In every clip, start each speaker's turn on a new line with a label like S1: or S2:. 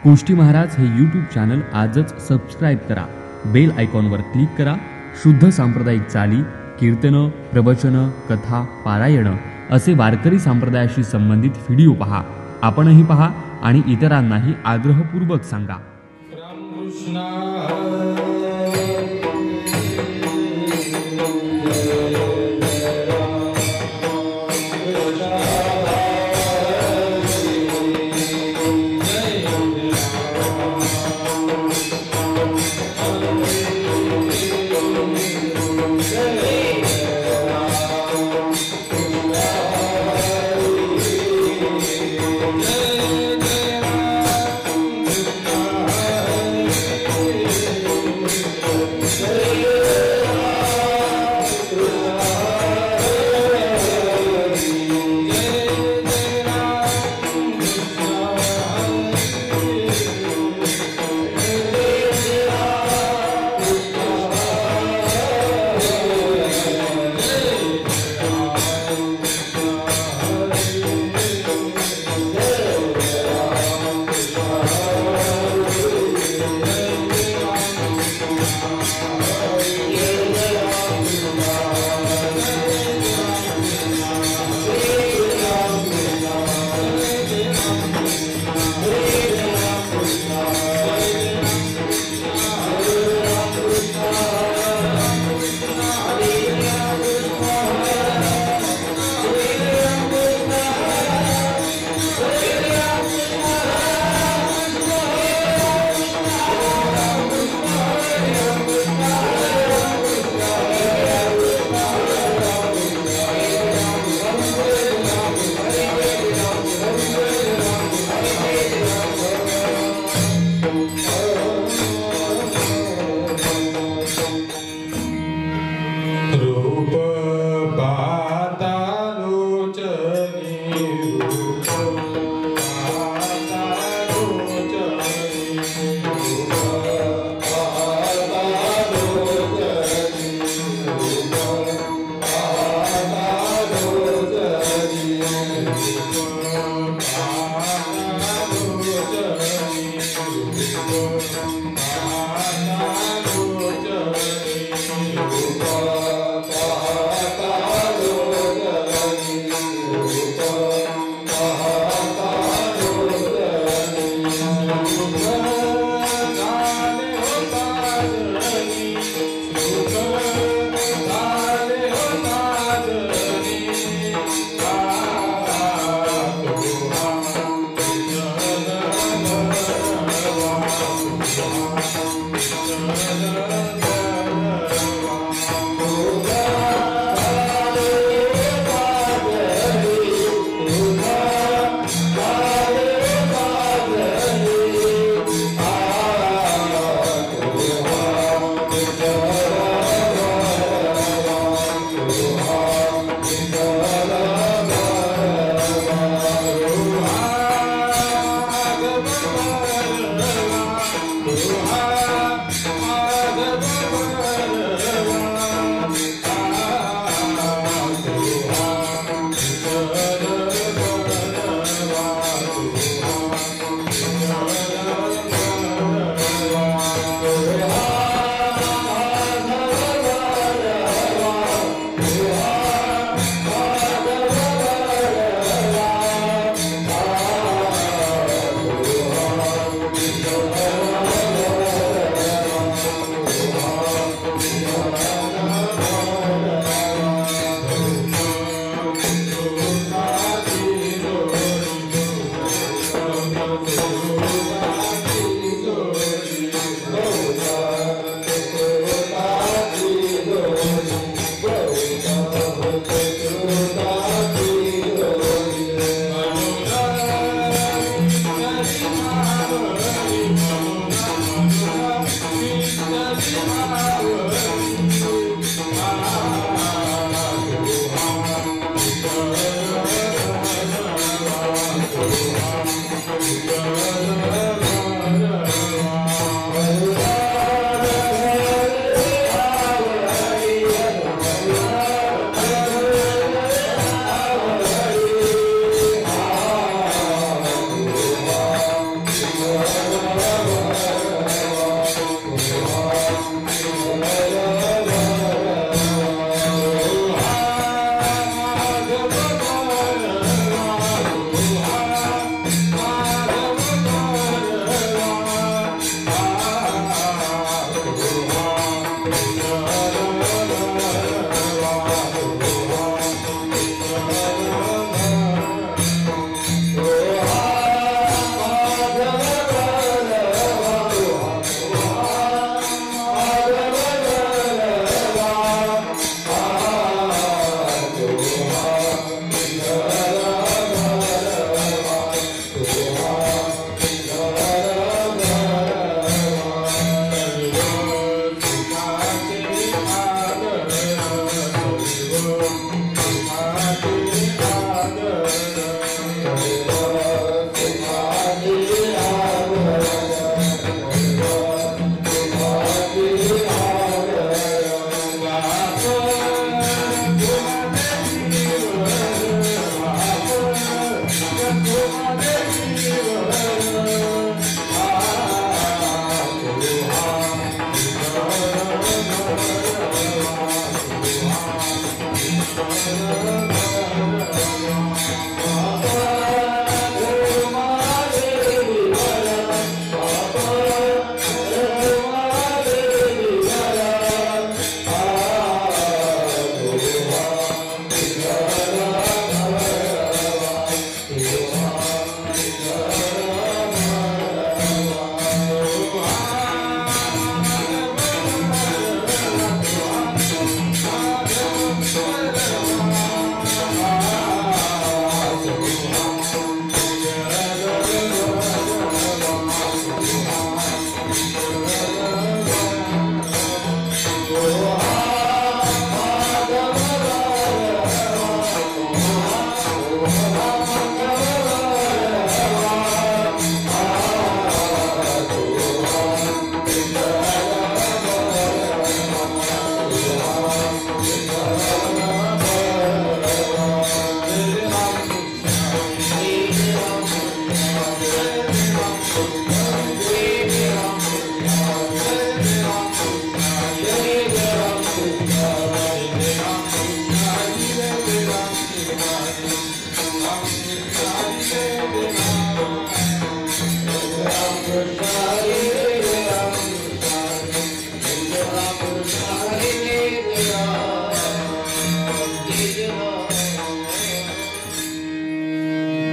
S1: कोष्टी महाराज हे YouTube channel आजच subscribe करा, बेल आयकॉनवर क्लिक करा. शुद्ध सांप्रदायिक चाली, कीर्तनं, प्रवचनं, कथा, पारायणं असे वारकरी संप्रदायाशी संबंधित व्हिडिओ पहा. आपणही पहा आणि इतरांनाही आग्रहपूर्वक सांगा.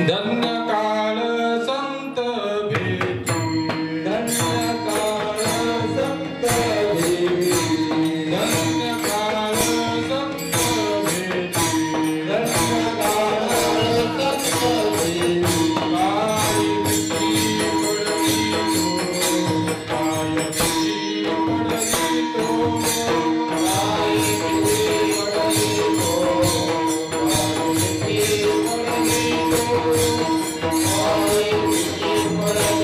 S2: धन्य काळ संत भेटी, धन्य काळ संत भेटी, धन्य काळ संत भेटी, धन्य काळ संत भेटी. पायी विटी पडली तो, पायी विटी पडली तो, पायी विटी पडली तो, पायी विटी पडली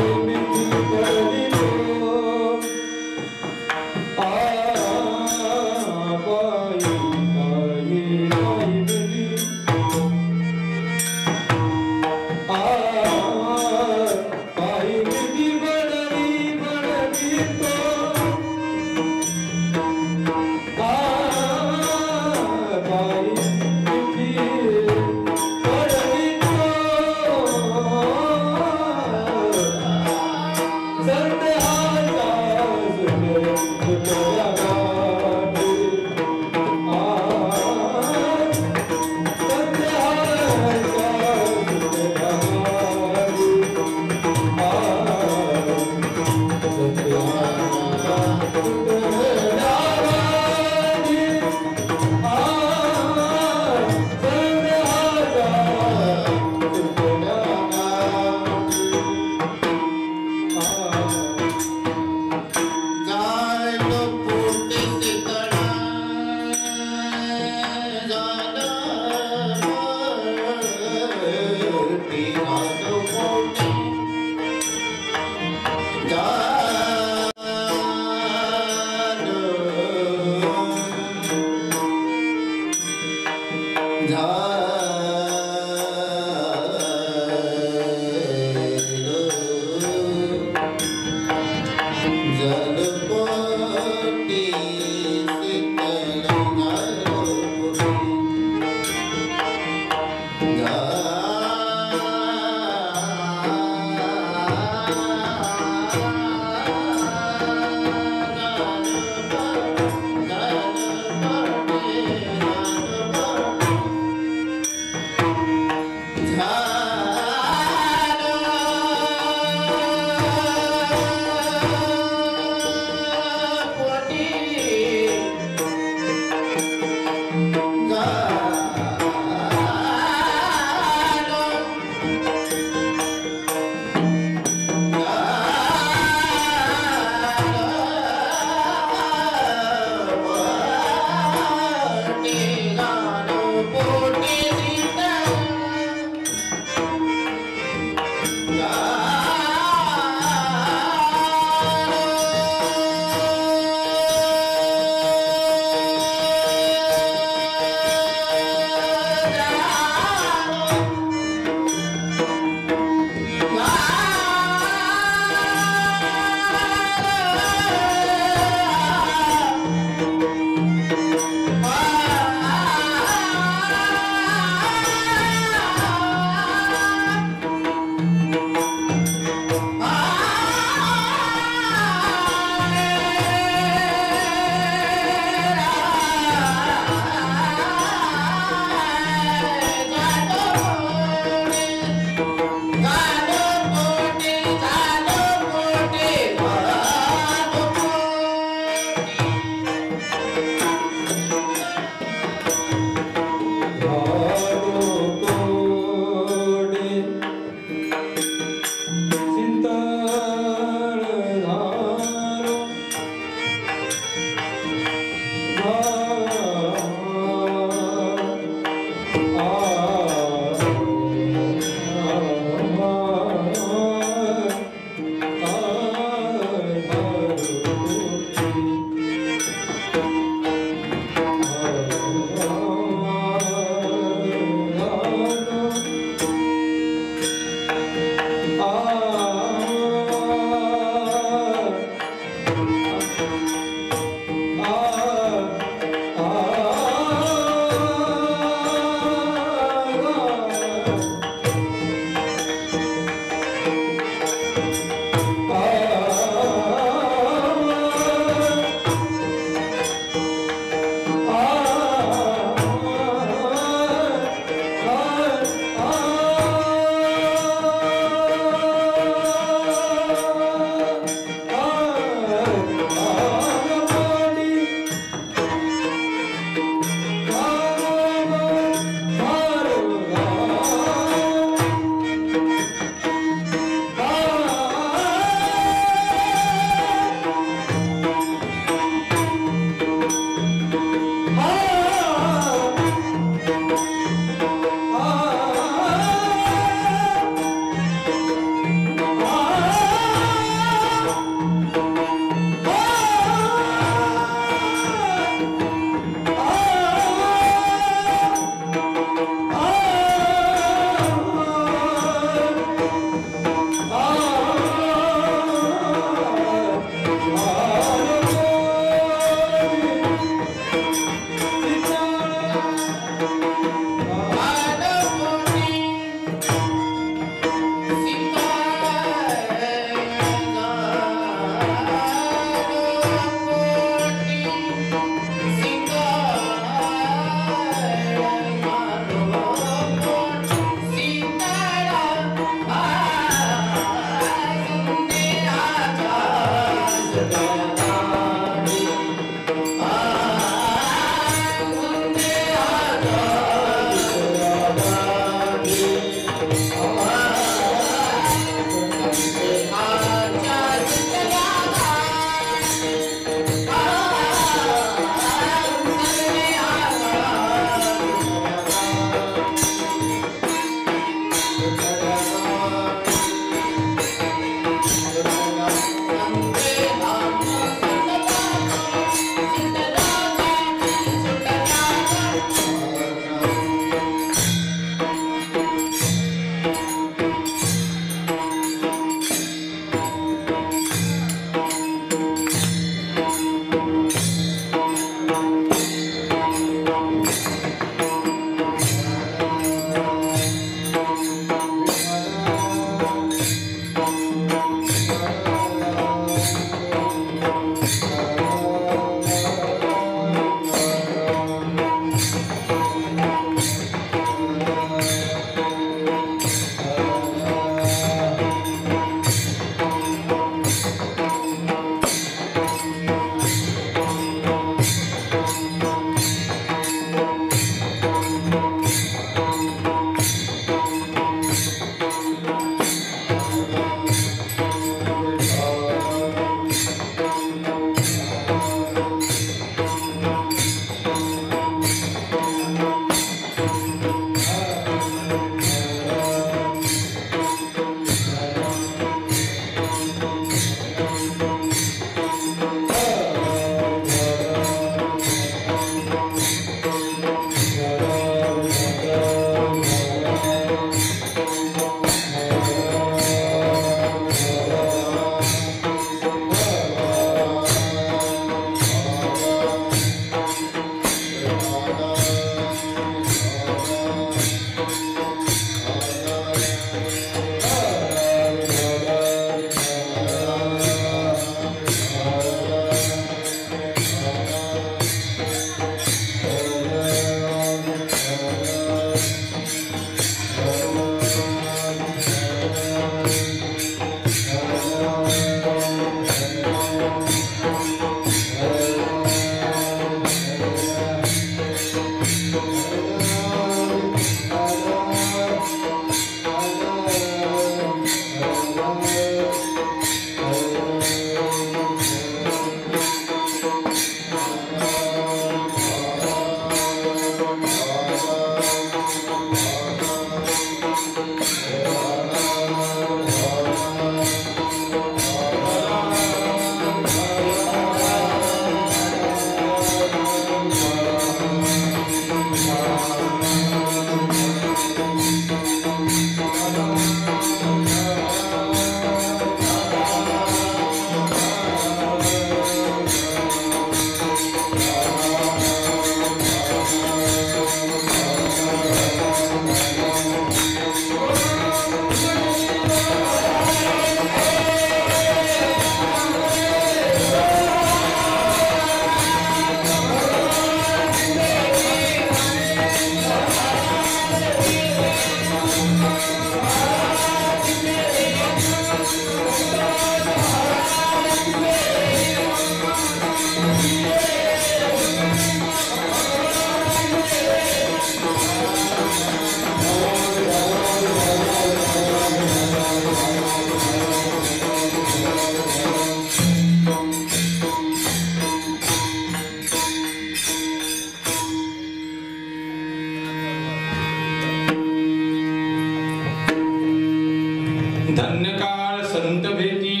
S2: धन्य काळ संत भेटी,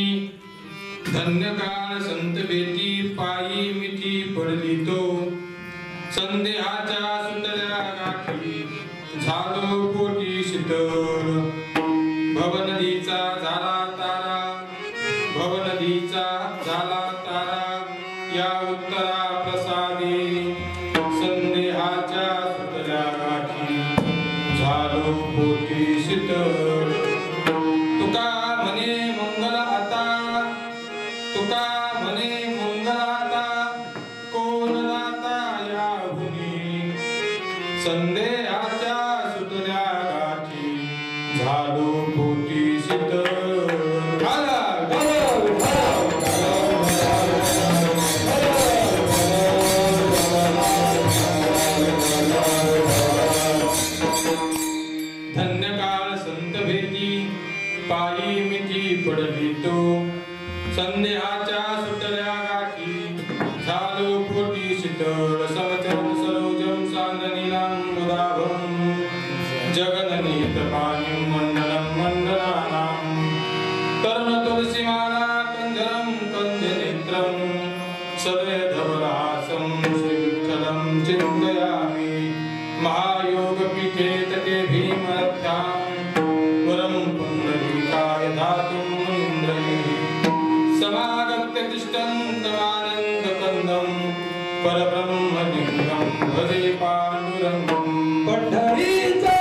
S2: धन्य काळ संत भेटी, पायी मिठी पडली तो संदेहाच्या सुंदऱ्या गाठी, झालो पोटी शीतल. भवनदीचा झाला तारा, भवनदीचा झाला तारा, या उत्तरा प्रसादी संदेहाच्या सुंदऱ्या गाठी, झालो पोटी शीतल. तुका म्हणे मंगल आता, तुका म्हणे मंगल आता, कोण नाता या भूमी, संदेहाच्या सुतल्या गाठी, झालो पोटी शीतल. धन्य काळ संत भेटी, पायी मिठी पडली तो संदेहाच्या सुटल्या गाठी, झालो पोटी शीतल. समचरण सरोजम सान्दनीलां मुदाभं, जगननीत पाणिं मण्डलं मण्डलानां, तरुण तुलसीमाला कञ्जरं कञ्जनेत्रं, सदयधवलहासं श्रीविठ्ठलं चिन्तयामि. महायोगपीठे तटे भीमरथ्यां, वरं पुण्डरीकाय दातुं मुनीन्द्रैः, समागत्य तिष्ठन्तमानन्दकन्दं, परब्रह्मलिङ्गं भजे पाण्डुरङ्गं.
S3: पंढरीचा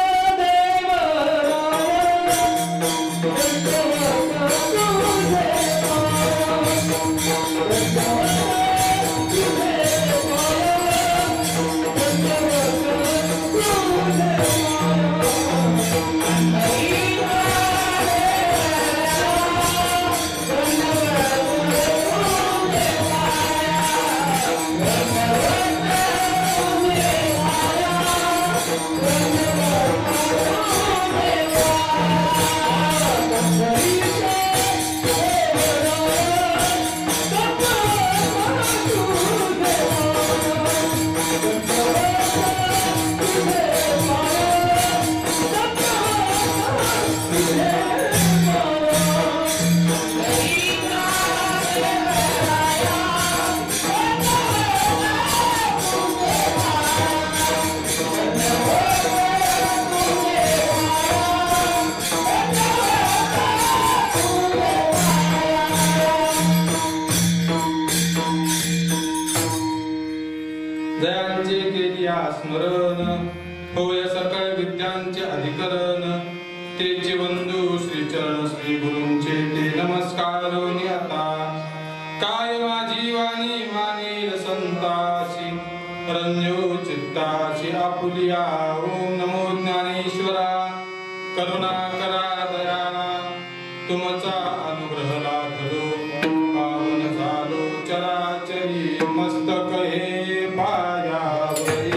S2: जयांचे केलिया स्मरण, होय सकळ विद्यांचे अधिकरण, तेचे बंधू श्रीचरण श्री गुरूंचे ते नमस्कारोनी आता. काय माझी वाणी मानेल संतासी, रंजो चित्ताची आपुलिया. ओम नमो ज्ञानेश्वरा, करुणा करा दयाळा, तुमचा अनुग्रह लाभलो, पावन झालो चराचरी, मस्तक हे पायावरी.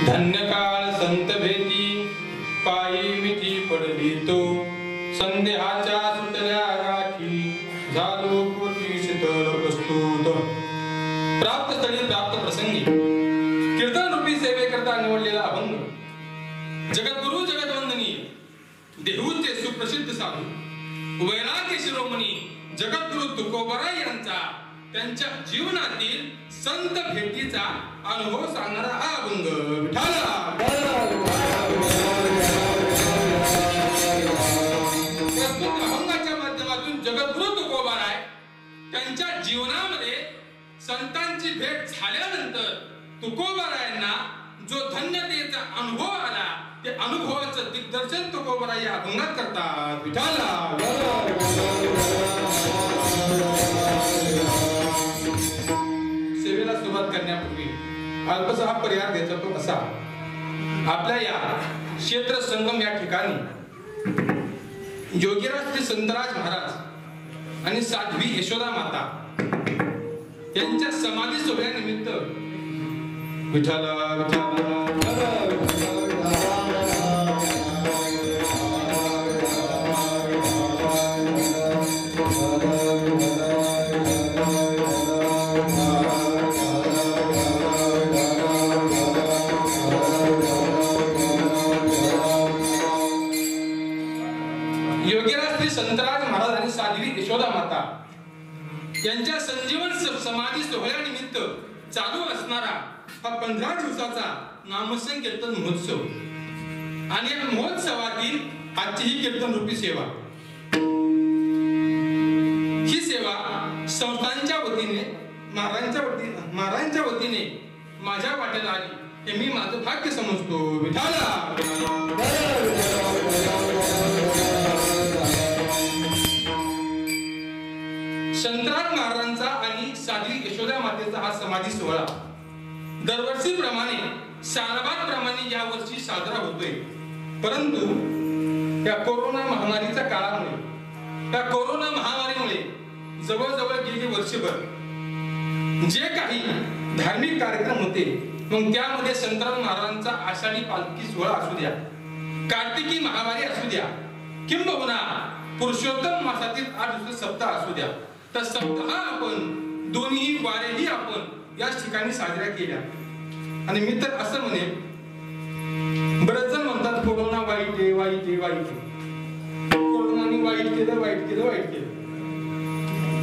S2: धन्य काळ संत भेटी, पायी मिठी पडली तो संदेहाच्या सुटल्या गाठी, झालो पोटी शीतल प्रस्तुत. प्राप्त स्थळी प्राप्त प्रसंगी कीर्तन रूपी सेवेकरता निवडलेला अभंग, जगद्गुरु जगद्वंदनी देहूचे सुप्रसिद्ध साधू वैराग्य शिरोमणी जगद्गुरु तुकोबाराय यांचा त्यांच्या जीवनातील संत भेटीचा अनुभव सांगणारा हा अभंग. विठाला प्रस्तुत अभंगाच्या माध्यमातून जगद्गुरु तुकोबाराय त्यांच्या जीवनामध्ये संतांची भेट झाल्यानंतर तुकोबारायांना जो धन्यतेचा अनुभव आला ते अनुभवाचं दिग्दर्शन तुकोबाराय या अभंगात करतात. विठाला सेवेला सुरुवात करण्यापूर्वी अल्पसा हा पर्याय द्यायचा तो असा. आपल्या या क्षेत्र संगम या ठिकाणी योगीराज श्री संतराज महाराज आणि साध्वी यशोदा माता यांच्या समाधी सोहळ्यानिमित्त विठाला योगीराज श्री संतराज महाराज आणि साध्वी यशोदा माता यांच्या संजीवन समाधी सोहळ्यानिमित्त चालू असणारा हा 15 दिवसाचा नामसंकीर्तन महोत्सव आणि या महोत्सवातील आजची ही कीर्तन रूपी सेवा. ही सेवा संस्थांच्या वतीने महाराजांच्या वतीने माझ्या वाट्याला आली हे मी माझं भाग्य समजतो. विठाला संतराज महाराजांचा आणि साध्वी यशोदा मातेचा हा समाधी सोहळा दरवर्षीप्रमाणे सालबाद प्रमाणे या वर्षी साजरा होतोय. परंतु या कोरोना महामारीच्या काळामुळे जवळजवळ गेली वर्षभर जे काही धार्मिक कार्यक्रम होते मग त्यामध्ये संतराज महाराजांचा आषाढी पालखी सोहळा असू द्या, कार्तिकी महावारी असू द्या, किंबहुना पुरुषोत्तम मासातील 8 दिवस सप्ताह असू द्या, तर सप्ताह आपण दोन्ही वारेही आपण याच ठिकाणी साजऱ्या केल्या. आणि मी तर असं म्हणेन, बरेच जण म्हणतात कोरोना वाईट आहे, वाईट आहे, वाईट आहे, कोरोनाने वाईट केलं.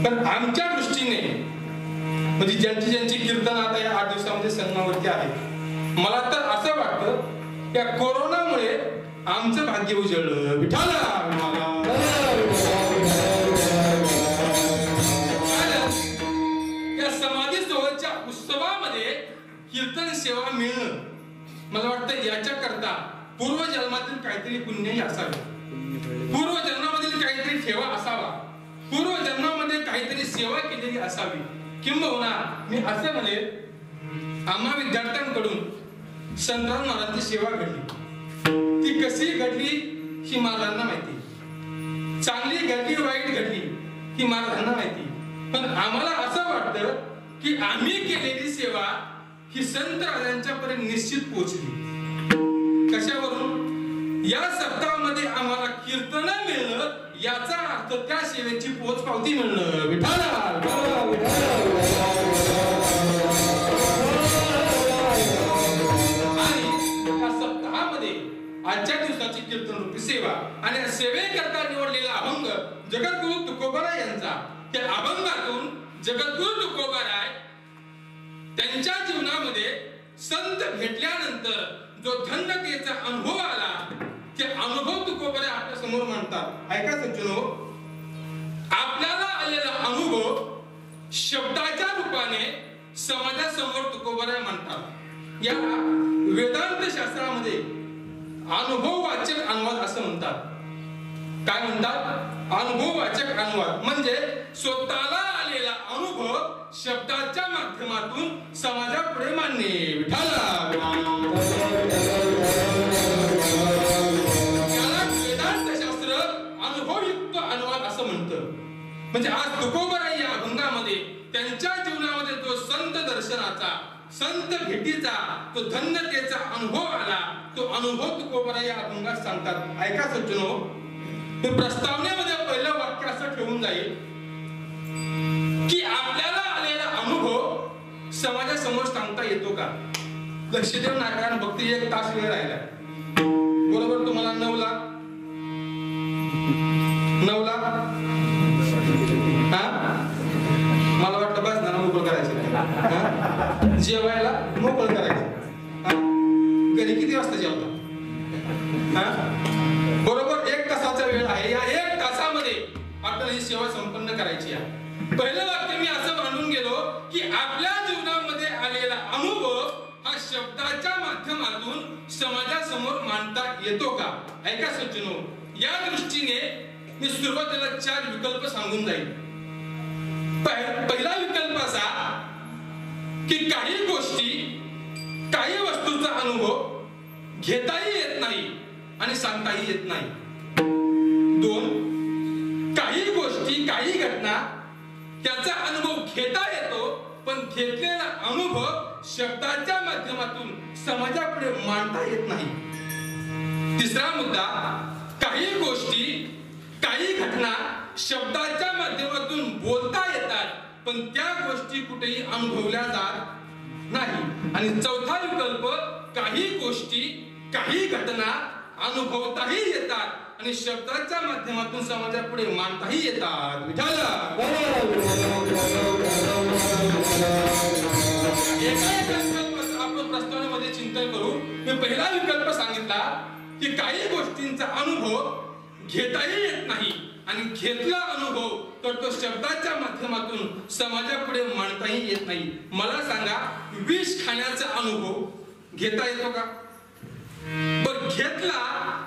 S2: पण आमच्या दृष्टीने म्हणजे ज्यांची कीर्तन आता या 8 दिवसामध्ये संगमावरती आहे, मला तर असं वाटतं या कोरोनामुळे आमचं भाग्य उजळलं. विठाला या समाधी सोहळ्याच्या उत्सवामध्ये कीर्तन सेवा मिळणं मला वाटतं याच्याकरता पूर्वजन्मातील काहीतरी पुण्यही असावे, पूर्वजन्मामधील काहीतरी ठेवा असावा, पूर्वजन्मामध्ये काहीतरी सेवा केलेली असावी. किंबहुना मी असं म्हणेन, आम्हा विद्यार्थ्यांकडून संतराज महाराजांची सेवा घडली. ती कशी घडली ही महाराजांना माहिती, चांगली घडली वाईट घडली ही महाराजांना माहिती. पण आम्हाला असं वाटतं की आम्ही केलेली सेवा ही संत राजांच्या पर्यंत निश्चित पोहोचली. कशावरून? या सप्ताहामध्ये आम्हाला कीर्तन मिळणं याचा अर्थ त्या सेवेची पोचपावती मिळणं. विठाला आणि या सप्ताहामध्ये आजच्या दिवसाची कीर्तन रूपी सेवा आणि सेवेकरता निवडलेला अभंग जगद्गुरु तुकोबाराय यांचा. त्या अभंगातून जगद्गुरु तुकोबाराय त्यांच्या जीवनामध्ये संत भेटल्यानंतर जो धन्यतेचा अनुभव आला ते अनुभव तुकोबाराय आपल्या समोर मांडतात. ऐका सज्जनो, आपल्याला आलेला अनुभव शब्दाच्या रूपाने समाजासमोर तुकोबाराय मांडतात. या वेदांत शास्त्रामध्ये अनुभववाचक अनुवाद असं म्हणतात. काय म्हणतात? अनुभववाचक अनुवाद म्हणजे स्वतःला आलेला अनुभव शब्दाच्या माध्यमातून समाजापुढे मांडणे. विठाला याला वेदांत शास्त्र अनुभवयुक्त अनुवाद असं म्हणतं. म्हणजे आज तुकोबाराय या अभंगामध्ये त्यांच्या जीवनामध्ये जो संत दर्शनाचा, संत भेटीचा, तो धन्यतेचा अनुभव आला, तो अनुभव तुकोबाराय या अभंगात सांगतात. ऐका सज्जनो, मी प्रस्तावनेमध्ये पहिलं वाक्य असं ठेवून जाईल की आपल्याला आलेला अनुभव समाजासमोर सांगता येतो का? लक्षदेव नारायण भक्ती 1 तास वेळ राहिला, बरोबर तुम्हाला 9 ला जेवायला मोकळं करायचं. घरी किती वाजता जेवता? बरोबर 1 तासाचा वेळ आहे. या 1 तासामध्ये आपल्याला ही सेवा संपन्न करायची आहे. पहिलं वाक्य मी असं मांडून गेलो की आपल्या जीवनामध्ये आलेला अनुभव हा शब्दाच्या माध्यमातून समाजासमोर मांडता येतो का? ऐका सज्जनो, या दृष्टीने मी सुरुवातीला 4 विकल्प सांगून जाईल. पहिला विकल्प असा की काही गोष्टी, काही वस्तूचा अनुभव घेताही येत नाही आणि सांगताही येत नाही. 2, काही गोष्टी, काही घटना त्याचा अनुभव घेता येतो पण घेतलेला अनुभव शब्दाच्या माध्यमातून समाजापुढे मांडता येत नाही. तिसरा मुद्दा, काही गोष्टी, काही घटना शब्दाच्या माध्यमातून बोलता येतात पण त्या गोष्टी कुठेही अनुभवल्या जात नाही. आणि चौथा विकल्प, काही गोष्टी, काही घटना अनुभवताही येतात आणि शब्दाच्या माध्यमातून समाजापुढे मांडताही येतात. आपण प्रस्तावनेमध्ये चिंतन करू. मी पहिला विकल्प सांगितला की काही गोष्टींचा अनुभव घेताही येत नाही आणि घेतला अनुभव तर तो शब्दाच्या माध्यमातून समाजापुढे मांडताही येत नाही. मला सांगा, विष खाण्याचा अनुभव घेता येतो का? बर, घेतला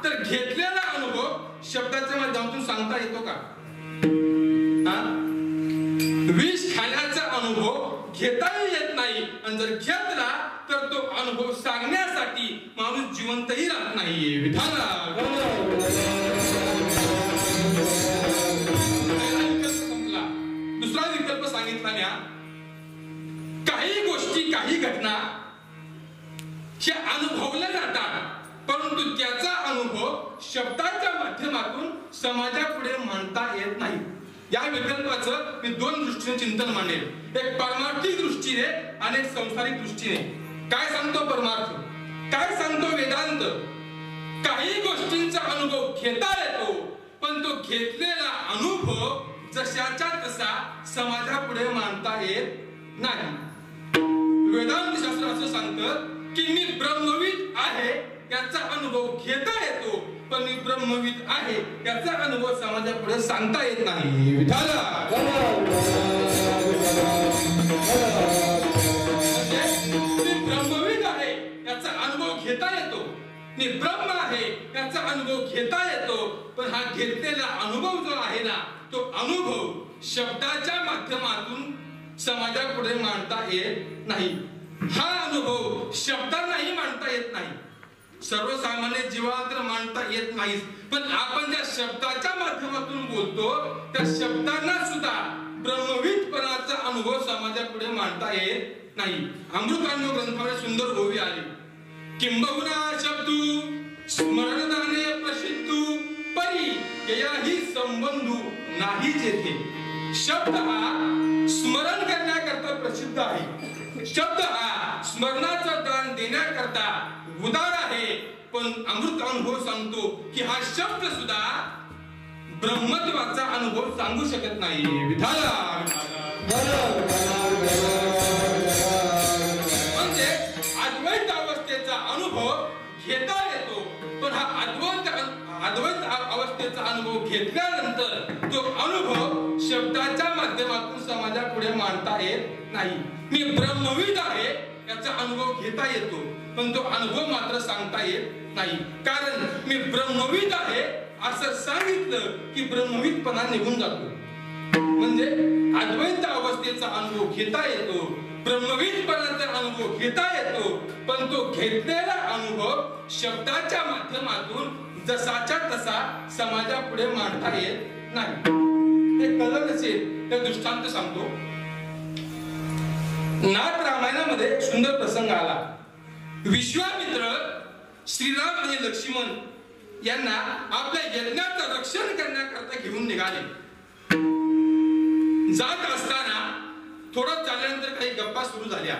S2: तर घेतलेला अनुभव शब्दाच्या माध्यमातून सांगता येतो का? विष खाण्याचा अनुभव घेताही येत नाही आणि जर घेतला तर तो अनुभव सांगण्यासाठी माणूस जिवंतही राहत नाही. दुसरा विकल्प सांगितला म्या, काही गोष्टी, काही घटना ह्या अनुभवल्या जातात परंतु त्याचा अनुभव शब्दाच्या माध्यमातून समाजापुढे मांडता येत नाही. या विकल्पाचं मी 2 दृष्टीने चिंतन मांडेल. एक परमार्थिक दृष्टीने आणि एक संसारिक दृष्टीने. काय सांगतो परमार्थ, काय सांगतो वेदांत? काही गोष्टींचा अनुभव घेता येतो पण तो घेतलेला अनुभव जशाच्या तसा समाजापुढे मांडता येत नाही. वेदांत शास्त्र असं सांगतं की मी ब्रह्मविद आहे याचा अनुभव घेता येतो पण मी ब्रह्मविद आहे याचा अनुभव समाजापुढे सांगता येत नाही. मी ब्रह्मविद आहे याचा अनुभव घेता येतो, मी ब्रह्म आहे याचा अनुभव घेता येतो पण हा घेतलेला अनुभव जो आहे ना तो अनुभव शब्दाच्या माध्यमातून समाजापुढे मांडता येत नाही. हा अनुभव शब्दांनाही मांडता येत नाही, सर्वसामान्य जीवाला तर मांडता येत नाही पण आपण ज्या शब्दाच्या माध्यमातून बोलतो त्या शब्दांना सुद्धा ब्रह्मविदपणाचा अनुभव समाजापुढे मांडता येत नाही. अमृतानुभव ग्रंथामध्ये सुंदर ओवी आली, किंबहुना शब्दू स्मरणदाने प्रसिद्धू परी ययाही संबंधू नाही जेथे. शब्द हा स्मरण करण्याकरता प्रसिद्ध आहे, शब्द हा स्मरणाचं दान देण्याकरता उदार आहे पण अमृत अनुभव सांगतो की हा शब्द सुद्धा ब्रह्मत्वाचा अनुभव सांगू शकत नाही. म्हणजे अद्वैत अवस्थेचा अनुभव घेता येतो पण हा अद्वैत अवस्थेचा अनुभव घेतल्यानंतर तो अनुभव शब्दाच्या माध्यमातून समाजापुढे मांडता येत नाही. मी ब्रह्मविद आहे याचा अनुभव घेता येतो पण तो अनुभव मात्र सांगता येत नाही. कारण मी ब्रह्मविद आहे असं सांगितलं की ब्रह्मविदपणा निघून जातो. म्हणजे अद्वैत अवस्थेचा अनुभव घेता येतो, ब्रह्मविदपणाचा अनुभव घेता येतो पण तो घेतलेला अनुभव शब्दाच्या माध्यमातून जसाच्या तसा समाजापुढे मांडता येत नाही. हे कळलं नसेल तर दृष्टांत सांगतो. नाथ रामायणामध्ये सुंदर प्रसंग आला. विश्वामित्र श्रीराम आणि लक्ष्मण यांना आपल्या यज्ञाचं रक्षण करण्याकरता घेऊन निघाले. जात असताना थोडं चालल्यानंतर काही गप्पा सुरू झाल्या.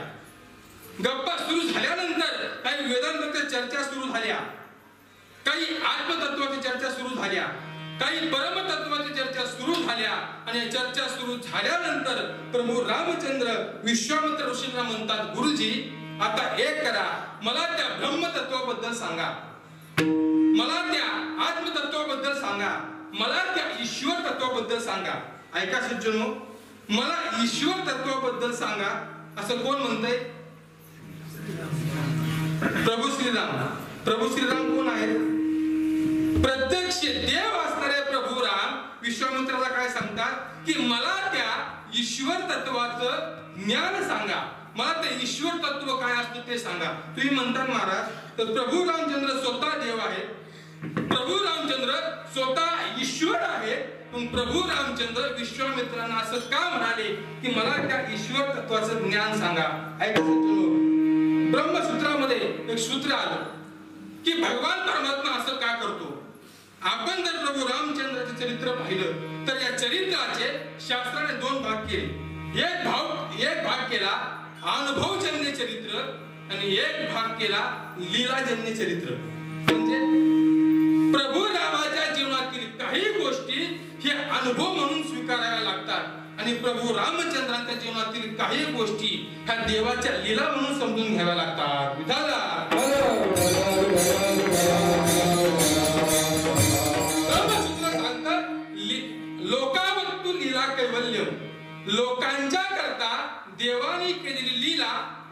S2: गप्पा सुरू झाल्यानंतर काही वेदांताच्या चर्चा सुरू झाल्या, काही आत्मतत्वाच्या चर्चा सुरू झाल्या. काही परमतत्वाची चर्चा सुरू झाल्या आणि या चर्चा सुरू झाल्यानंतर प्रभू रामचंद्र विश्वामित्र ऋषींना म्हणतात, गुरुजी आता एक करा, मला त्या ब्रह्मतत्वाबद्दल सांगा, मला त्या आत्मतत्वाबद्दल सांगा, मला त्या ईश्वर तत्वाबद्दल सांगा. ऐका सज्जनो, मला ईश्वर तत्वाबद्दल सांगा असं कोण म्हणतंय? प्रभू श्रीराम. प्रभू श्रीराम कोण आहे? प्रत्यक्ष देव असणारे प्रभू राम विश्वामित्राला काय सांगतात की मला त्या ईश्वर तत्वाचं ज्ञान सांगा, मला ते ईश्वर तत्व काय असतं ते सांगा. तुम्ही म्हणतात महाराज, तर प्रभू रामचंद्र स्वतः देव आहे, प्रभू रामचंद्र स्वतः ईश्वर आहे, पण प्रभू रामचंद्र विश्वामित्रांना असं का म्हणाले की मला त्या ईश्वर तत्वाचं ज्ञान सांगा? ऐका ब्रह्मसूत्रामध्ये एक सूत्र आलं की भगवान परमात्मा असं का करतो. आपण जर प्रभू रामचंद्राचे चरित्र पाहिलं तर या चरित्राचे शास्त्राने दोन भाग केले. एक भाग केला अनुभवजन्य चरित्र आणि एक भाग केला लीलाजन्य चरित्र. म्हणजे प्रभू रामाच्या जीवनातील काही गोष्टी हे अनुभव म्हणून स्वीकाराव्या लागतात आणि प्रभू रामचंद्रांच्या जीवनातील काही गोष्टी ह्या देवाच्या लीला म्हणून समजून घ्याव्या लागतात. ब्रह्मसूत्र सांगतात लोकावत्तु लीला कैवल्यम, लोकांच्या करता देवाने केलेली लीला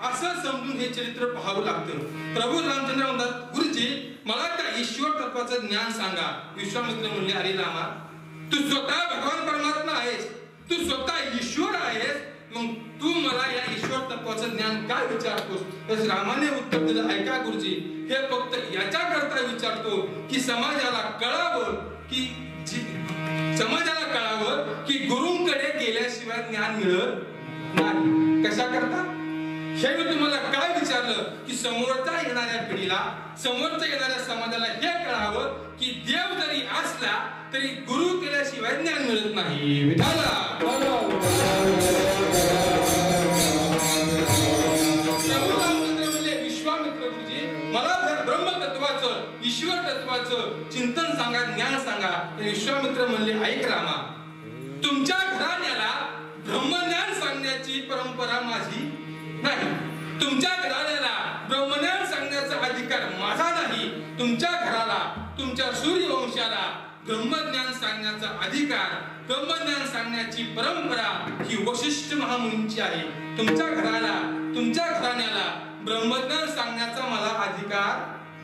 S2: असं समजून हे चरित्र पाहावं लागतं. प्रभू रामचंद्र म्हणतात, गुरुजी मला त्या ईश्वर तत्वाचं ज्ञान सांगा. विश्वामित्र म्हणले, अरे रामा, तू स्वतः भगवान परमात्मा आहेस, तू स्वतः ईश्वर आहेस, मग तू मला या ईश्वर तत्वाचं ज्ञान काय विचारतोस? तर रामाने उत्तर दिलं, ऐका गुरुजी, हे फक्त याच्या करता विचारतो की समाजाला कळावं की गुरुंकडे गेल्याशिवाय ज्ञान मिळत नाही. कशा करता? हे मी तुम्हाला काय विचारलं की समोरच्या येणाऱ्या पिढीला, समोरच्या येणाऱ्या समाजाला हे कळावं की देव जरी असला तरी गुरु केल्याशिवाय ज्ञान मिळत नाही. विश्वामित्र गुरुजी मला जर ब्रह्मतत्वाचं ईश्वर तत्वाचं चिंतन सांगा, ज्ञान सांगा. विश्वामित्र म्हणले, ऐक रामा, तुमच्या घराण्याला ब्रह्मज्ञान सांगण्याची परंपरा माझी नाही, तुमच्या घराण्याला ब्रह्मज्ञान सांगण्याचा अधिकार माझा नाही. तुमच्या घराला, तुमच्या सूर्यवंशाला ब्रह्मज्ञान सांगण्याचा अधिकार, ब्रह्मज्ञान सांगण्याची परंपरा ही वशिष्ठ महामुनींची आहे. तुमच्या घराला, तुमच्या घराण्याला ब्रह्मज्ञान सांगण्याचा मला अधिकार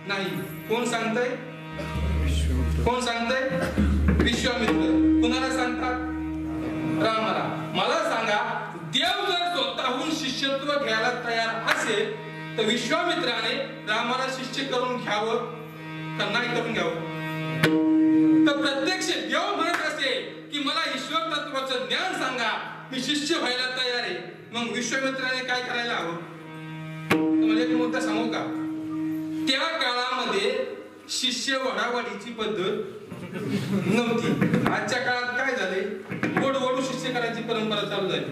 S2: नाही. कोण सांगतंय? कोण सांगतंय? विश्वामित्र. कुणाला सांगतात? रामाला. मला सांगा, देव जर स्वतःहून शिष्यत्व घ्यायला तयार असेल तर विश्वामित्राने रामाला शिष्य करून घ्यावं का नाही करून घ्यावं? तर प्रत्यक्ष देव म्हणत असेल की मला ईश्वर तत्वाचं ज्ञान सांगा, मी शिष्य व्हायला तयार आहे, मग विश्वामित्राने काय करायला हवं? मला एक मुद्दा सांगू का? त्या काळामध्ये शिष्य वडावडीची पद्धत नव्हती. आजच्या काळात काय झाले, वडू शिष्य करायची परंपरा चालू झाली.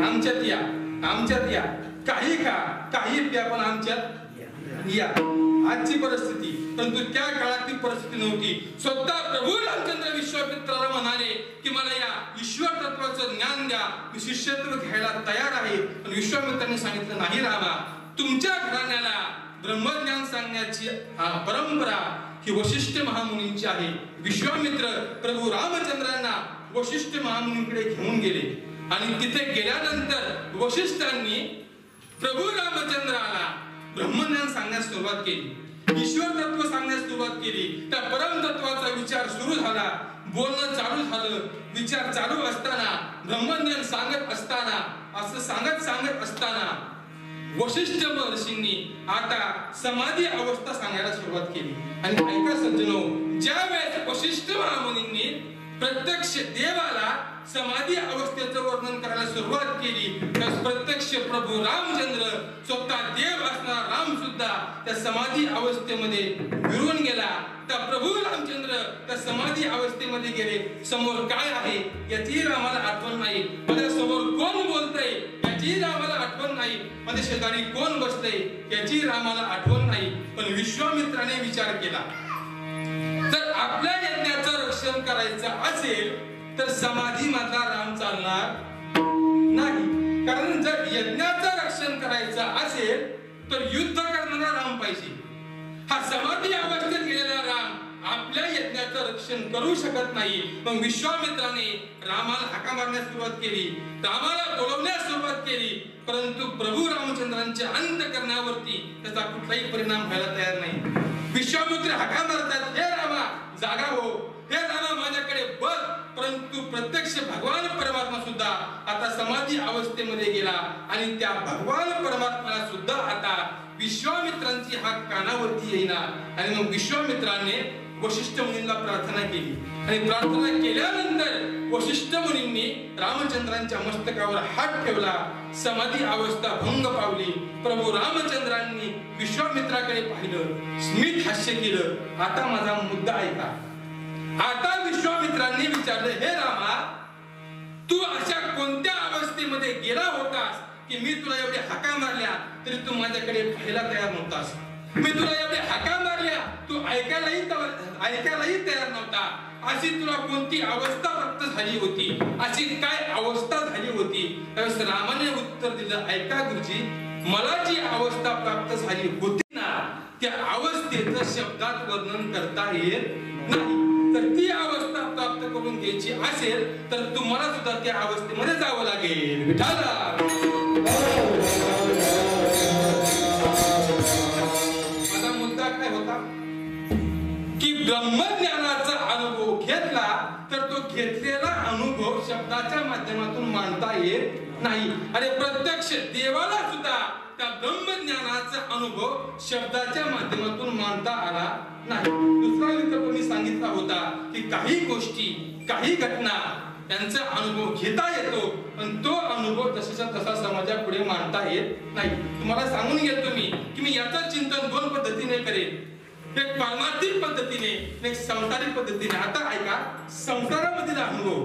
S2: आमच्यात या काही खा, काही प्या, पण आमच्यात या. आजची परिस्थिती, परंतु त्या काळात ती परिस्थिती नव्हती. स्वतः प्रभू रामचंद्र विश्वामित्राला म्हणाले की मला या ईश्वर तत्वाचं ज्ञान द्या, मी शिष्यत्व घ्यायला तयार आहे. पण विश्वामित्राने सांगितलं, नाही रामा, तुमच्या घराण्याला ब्रह्मज्ञान सांगण्याची परंपरा ही वशिष्ठ महामुनींची आहे. विश्वामित्र प्रभू रामचंद्रांना वशिष्ठ महामुनींकडे घेऊन गेले आणि तिथे गेल्यानंतर वशिष्ठांनी प्रभू रामचंद्राला ब्रह्मज्ञान सांगण्यास सुरुवात केली, ईश्वर तत्व सांगण्यास सुरुवात केली. त्या परम तत्वाचा विचार सुरू झाला, बोलणं चालू झालं. विचार चालू असताना, ब्रह्मज्ञान सांगत असताना, असं सांगत असताना वशिष्ठ महर्षींनी आता समाधी अवस्था सांगायला सुरुवात केली. आणि ऐका सज्जनो, ज्या वेळेस वशिष्ठ महामुनींनी प्रत्यक्ष देवाला समाधी अवस्थेचं वर्णन करायला सुरुवात केली, तर प्रत्यक्ष प्रभू रामचंद्र स्वतः देव असणारा राम सुद्धा त्या समाधी अवस्थेमध्ये विरून गेला. त्या प्रभू रामचंद्र त्या समाधी अवस्थेमध्ये गेले. समोर काय आहे याची रामाला आठवण नाही, माझ्या समोर कोण बोलतंय याची रामाला आठवण नाही, माझ्या शेजारी कोण बसतंय याची रामाला आठवण नाही. पण विश्वामित्राने विचार केला, जर आपल्या यज्ञाचं रक्षण करायचं असेल तर समाधी मधला राम चालणार नाही. कारण जर यज्ञाचं रक्षण करायचं असेल तर युद्ध करणारा राम पाहिजे. हा समाधी अवस्थेत गेलेला राम आपल्या यज्ञाचं रक्षण करू शकत नाही. मग विश्वामित्राने रामाला हाका मारण्यास सुरुवात केली, रामाला बोलवण्यास सुरुवात केली, परंतु प्रभू रामचंद्रांच्या अंतःकरणावरती त्याचा कुठलाही परिणाम व्हायला तयार नाही. विश्वामित्र हाका मारतात, हे रामा जागा हो, हे रामा माझ्याकडे बघ. परंतु प्रत्यक्ष भगवान परमात्मा सुद्धा आता समाधी अवस्थेमध्ये गेला आणि त्या भगवान परमात्म्याला सुद्धा आता विश्वामित्रांची हाक कानावरती येईना. आणि मग विश्वामित्राने वशिष्ठ मुनींना प्रार्थना केली आणि प्रार्थना केल्यानंतर वशिष्ठ मुनींनी रामचंद्रांच्या मस्तकावर हात ठेवला. समाधी अवस्था भंग पावली. प्रभू रामचंद्रांनी विश्वामित्राकडे पाहिलं, स्मित हास्य केलं. आता माझा मुद्दा ऐका. आता विश्वामित्रांनी विचारलं, हे रामा तू अशा कोणत्या अवस्थेमध्ये गेला होतास की मी तुला एवढे हाका मारल्या तरी तू माझ्याकडे पाहायला तयार नव्हतास. मी तुला एवढे हाका मारल्या तू ऐकायलाही तयार नव्हता. अशी तुला कोणती अवस्था प्राप्त झाली होती, अशी काय अवस्था झाली होती? त्यावेळेस रामाने उत्तर दिलं, ऐका गुरुजी, मला जी अवस्था प्राप्त झाली होती ना त्या अवस्थेचं शब्दात वर्णन करता येत नाही. तर ती अवस्था प्राप्त करून घ्यायची असेल तर तुम्हाला सुद्धा त्या अवस्थेमध्ये जावं लागेल. विठाला माझा मुद्दा काय होता की ब्रह्मज्ञानाचा अनुभव घेतला तर तो घेतलेला अनुभव शब्दाच्या माध्यमातून मांडता येत नाही. आणि प्रत्यक्ष देवाला सुद्धा त्या ब्रह्मज्ञानाचा अनुभव शब्दाच्या माध्यमातून मांडता आला नाही. दुसरा विकल्प मी सांगितला होता की काही गोष्टी, काही घटना त्यांचा अनुभव घेता येतो पण तो अनुभव तसाच्या तसा समाजापुढे मांडता येत नाही. तुम्हाला सांगून घेतो मी की मी याचं चिंतन दोन पद्धतीने करेन, एक पारमार्थिक पद्धतीने, एक संसारिक पद्धतीने. आता ऐका, संसारामधील अनुभव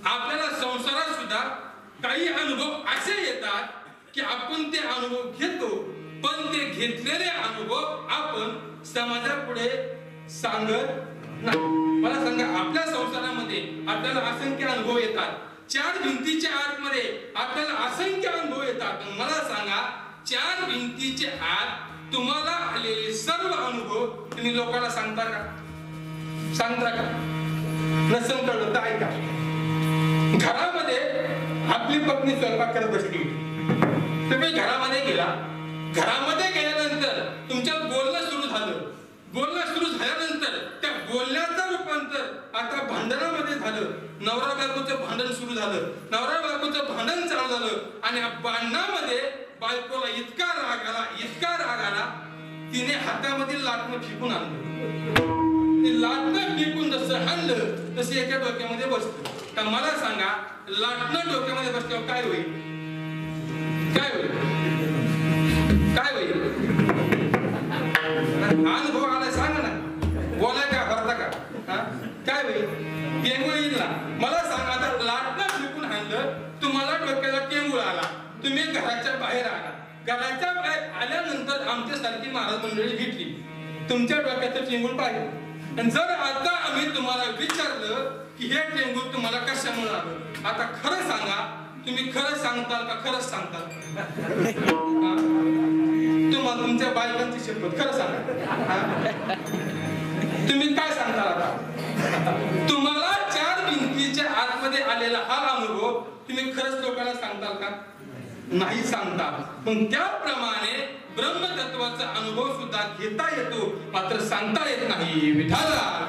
S2: आपल्याला संसारात सुद्धा काही अनुभव असे येतात की आपण ते अनुभव घेतो पण ते घेतलेले अनुभव आपण समाजापुढे सांगत नाही. मला सांगा, आपल्या संसारामध्ये आपल्याला असंख्य अनुभव येतात, चार भिंतीच्या आतमध्ये आपल्याला असंख्य अनुभव येतात. मला सांगा, चार भिंतीच्या आत तुम्हाला आलेले सर्व अनुभव तुम्ही लोकांना सांगता का? नसेल कळलं तर ऐका. घरामध्ये आपली पत्नी स्वयंपाक करत बसली, तुम्ही घरामध्ये गेला, घरामध्ये गेल्यानंतर तुमच्यात बोलणं सुरू झालं. बोलणं सुरू झाल्यानंतर त्या बोलण्याचं रूपांतर आता भांडणामध्ये झालं. नवरा बायकोचं भांडण सुरू झालं, नवरा बायकोचं भांडण चालू झालं आणि या भांडणामध्ये बायकोला इतका राग आला तिने हातामधील लाटणं फेकून आणलं. ते लाटणं फेकून जसं आणलं तसं एका डोक्यामध्ये बसलं. तर मला सांगा, लाटणं डोक्यामध्ये बसल्यावर काय होईल? अनुभव आला सांगा ना, बोला का भरता का? काय होईल? टेंगुळ येईल ना. मला सांगा, आता लाटणं फेकून आणलं, तुम्हाला डोक्याला टेंगुळ आला, तुम्ही घराच्या बाहेर आला. घराच्या बाहेर आल्यानंतर आमच्यासारखी महाराज मंडळी भेटली, तुमच्या डोक्याचं टेंगुळ पाहिजे. आणि जर आता आम्ही तुम्हाला विचारलं की हे टेंगुळ तुम्हाला कशामुळे आलं, आता खरं सांगा, तुम्ही खरं सांगताल का खरंच सांगताल? तुम्हाला तुमच्या बायकांची शपथ खरं सांगा, तुम्ही काय सांगताल? आता तुम्हाला चार भिंतीच्या आतमध्ये आलेला हा अनुभव तुम्ही खरंच लोकांना सांगताल का? नाही सांगता. मग त्याप्रमाणे ब्रह्मतत्वाचा अनुभव सुद्धा घेता येतो मात्र सांगता येत नाही. विठाला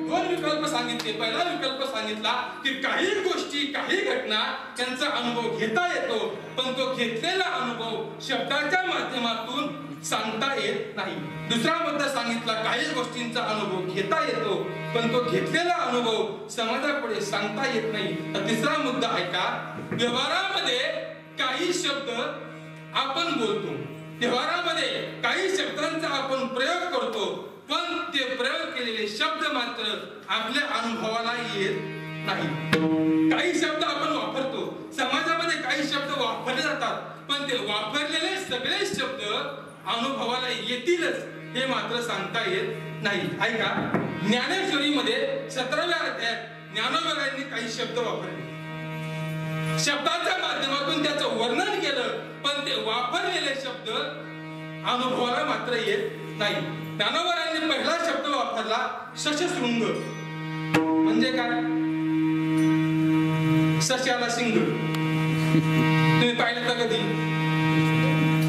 S2: दोन विकल्प सांगितले. पहिला विकल्प सांगितला की काही गोष्टी, काही घटना त्यांचा अनुभव घेता येतो पण तो घेतलेला अनुभव शब्दाच्या माध्यमातून सांगता येत नाही. दुसरा मुद्दा सांगितला, काही गोष्टींचा अनुभव घेता येतो पण तो घेतलेला अनुभव समाजापुढे सांगता येत नाही. तर तिसरा मुद्दा ऐका, व्यवहारामध्ये काही शब्द आपण बोलतो, व्यवहारामध्ये काही शब्दांचा आपण प्रयोग करतो पण ते प्रयोग केलेले शब्द मात्र आपल्या अनुभवाला येत नाही. काही शब्द आपण वापरतो, समाजामध्ये काही शब्द वापरले जातात पण ते वापरलेले सगळे शब्द अनुभवाला येतीलच हे मात्र सांगता येत नाही. ऐका, ज्ञानेश्वरीमध्ये 17व्या अध्यायात ज्ञानोबांनी काही शब्द वापरले. शब्दाच्या माध्यमातून त्याचं वर्णन केलं, पण ते वापरलेले शब्द अनुभवाला मात्र येत नाही. ज्ञानोबांनी पहिला शब्द वापरला शशशृंग. म्हणजे काय? सशाला शिंग. तुम्ही पाहिलं का कधी?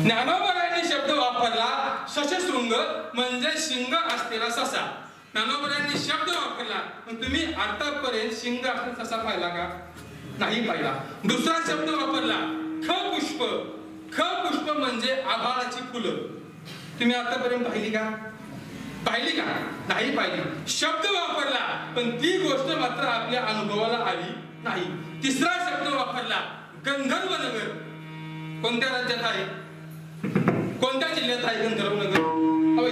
S2: ज्ञानोबांनी शब्द वापरला शशशृंग, म्हणजे शिंग असलेला ससा. ज्ञानोबांनी शब्द वापरला, पण तुम्ही आतापर्यंत शिंग असलेला ससा पाहिला का? नाही पाहिला. दुसरा शब्द वापरला ख पुष्प. ख पुष्प म्हणजे आभाळाची फुलं. तुम्ही आतापर्यंत पाहिली का? पाहिली का? नाही पाहिली. शब्द वापरला, पण ती गोष्ट मात्र आपल्या अनुभवाला आली नाही. तिसरा शब्द वापरला गंधर्व नगर. कोणत्या राज्यात आहे? कोणत्या जिल्ह्यात आहे गंधर्व नगर?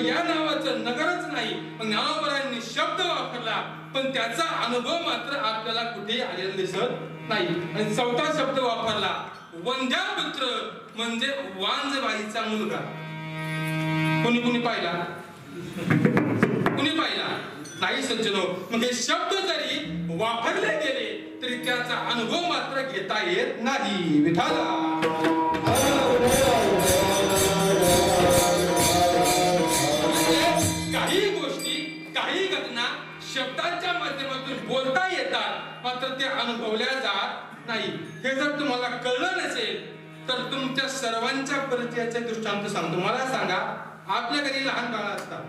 S2: या नावाचं नगरच नाही, पण ज्ञानोबांनी शब्द वापरला, पण त्याचा अनुभव मात्र आपल्याला कुठेही आलेला दिसत नाही. आणि चौथा शब्द वापरला वंद्यापुत्र, म्हणजे वांजबाईचा मुलगा. कुणी कुणी पाहिला? कुणी पाहिला नाही सज्जनो. मग हे शब्द जरी वापरले गेले तरी त्याचा अनुभव मात्र घेता येत नाही. विठाला काही गोष्टी, काही घटना शब्दांच्या माध्यमातून बोलता येतात, मात्र ते अनुभवल्या जात नाही. हे जर तुम्हाला कळलं नसेल तर तुमच्या सर्वांच्या परिचयाचे दृष्टांत सांगतो. मला सांगा, आपल्या घरी लहान बाळा असतात.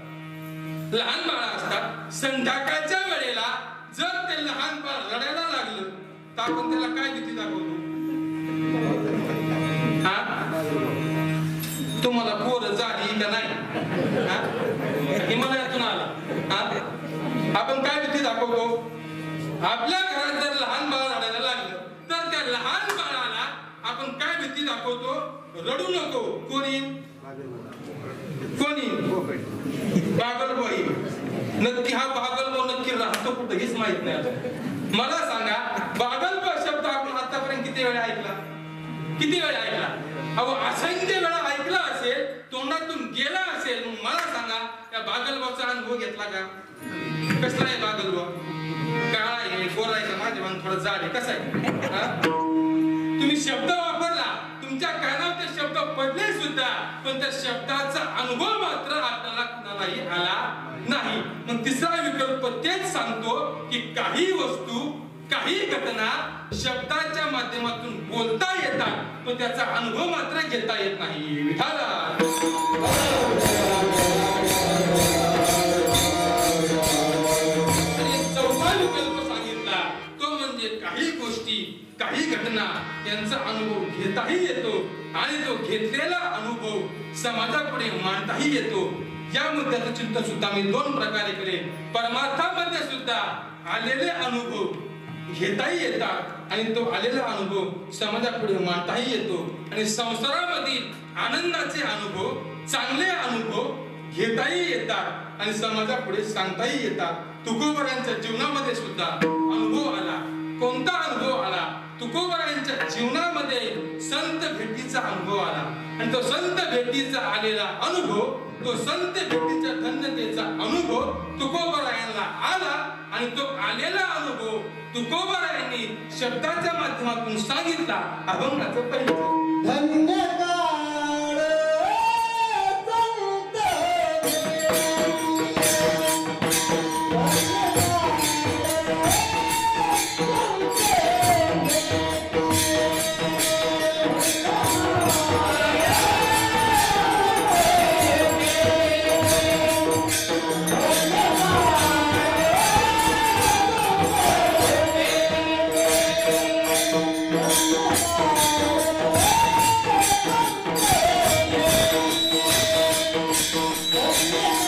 S2: लहान बाळा असतात. संध्याकाळच्या वेळेला जर ते लहान बाळ रडायला लागलं तर आपण त्याला काय भीती दाखवतो? तुम्हाला पोर झाली का नाही? हिमालयातून आला. आपण काय भीती दाखवतो? आपल्या घरात जर लहान बाळ रडायला लागलं तर त्या लहान बाळाला आपण काय भीती दाखवतो? रडू नको. कोणी? कोणी? बागलबाई. नक्की हा बागलबा नक्की राहतो कुठं हेच माहित नाही. मला सांगा, बागलबा शब्द आपण आतापर्यंत किती वेळा ऐकला? किती वेळा ऐकला? अहो, असंख्य वेळा ऐकला असेल, तोंडातून गेला असेल. मला सांगा, त्या बागलबाचा अनुभव घेतला का? कसला आहे बागलबा? काळा आहे, गोरा आहे, माझ्या मन थोडं जाड आहे, कसा आहे? तुम्ही शब्द वापरला, तुमच्या कानावर ते शब्द पडले सुद्धा, पण त्या शब्दाचा अनुभव मात्र आपल्याला कुणालाही आला नाही. मग तिसरा विकल्प तेच सांगतो की काही वस्तू, काही घटना शब्दाच्या माध्यमातून बोलता येतात, पण त्याचा अनुभव मात्र घेता येत नाही. विठाला चौथा विकल्प सांगितला, तो म्हणजे काही गोष्टी, काही घटना यांचा अनुभव घेताही येतो आणि तो घेतलेला अनुभव समाजापुढे मांडताही येतो. या मुद्द्याचं चिंतन सुद्धा मी दोन प्रकारे करेन. परमार्थामध्ये सुद्धा आलेले अनुभव घेताही येतात आणि तो आलेला अनुभव समाजापुढे मांडताही येतो. आणि संसारामधील आनंदाचे अनुभव, चांगले अनुभव घेताही येतात आणि समाजापुढे सांगताही येतात. तुकोबरांच्या जीवनामध्ये सुद्धा अनुभव आला. कोणता अनुभव आला? तुकोबरांच्या जीवनामध्ये संत भेटीचा अनुभव आला. आणि तो संत भेटीचा आलेला अनुभव, तो संत भेटीच्या धन्यतेचा अनुभव तुकोबरायांना आला. आणि तो आलेला अनुभव तुकोबरायांनी शब्दाच्या माध्यमातून सांगितला. अभंगाचं पहिलं
S3: धन्यकाळ Yeah.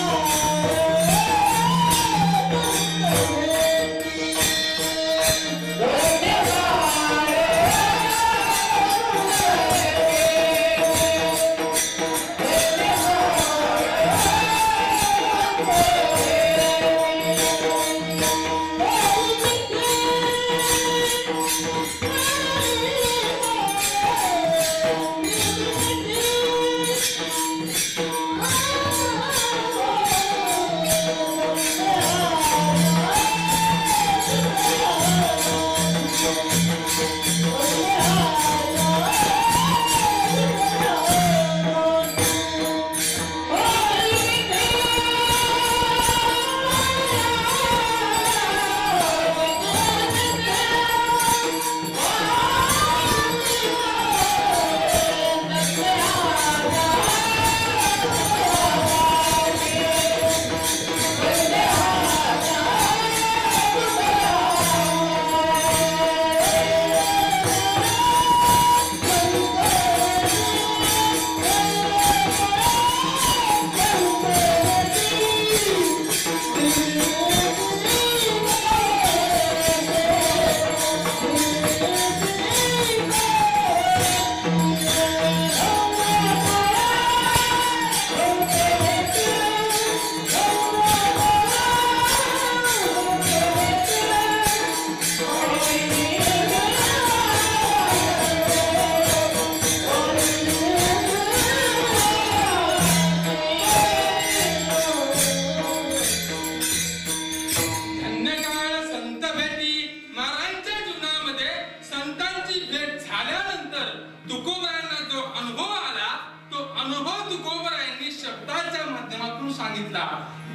S2: सांगितला.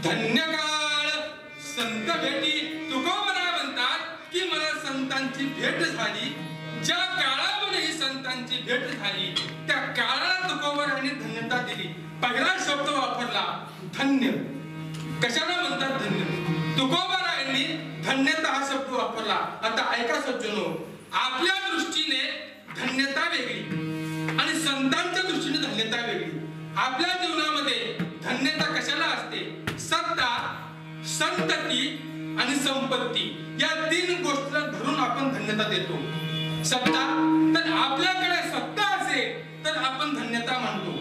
S2: धन्य काळ संत भेटी. तुकोबरा म्हणतात की मला संतांची भेट झाली. ज्या काळामध्ये ही संतांची भेट झाली त्या काळाला तुकोबरांनी धन्यता दिली. पहिला शब्द वापरला धन्य. कशाला म्हणतात धन्य? तुकोबरांनी धन्यता हा शब्द वापरला. आता ऐका सज्जनो, आपल्या दृष्टीने धन्यता वेगळी आणि संतांच्या दृष्टीने धन्यता वेगळी. आपल्या जीवनामध्ये धन्यता कशाला असते? सत्ता, संतती आणि संपत्ती या तीन गोष्टीला धरून आपण धन्यता देतो. सत्ता, तर आपल्याकडे सत्ता असेल तर आपण धन्यता मानतो.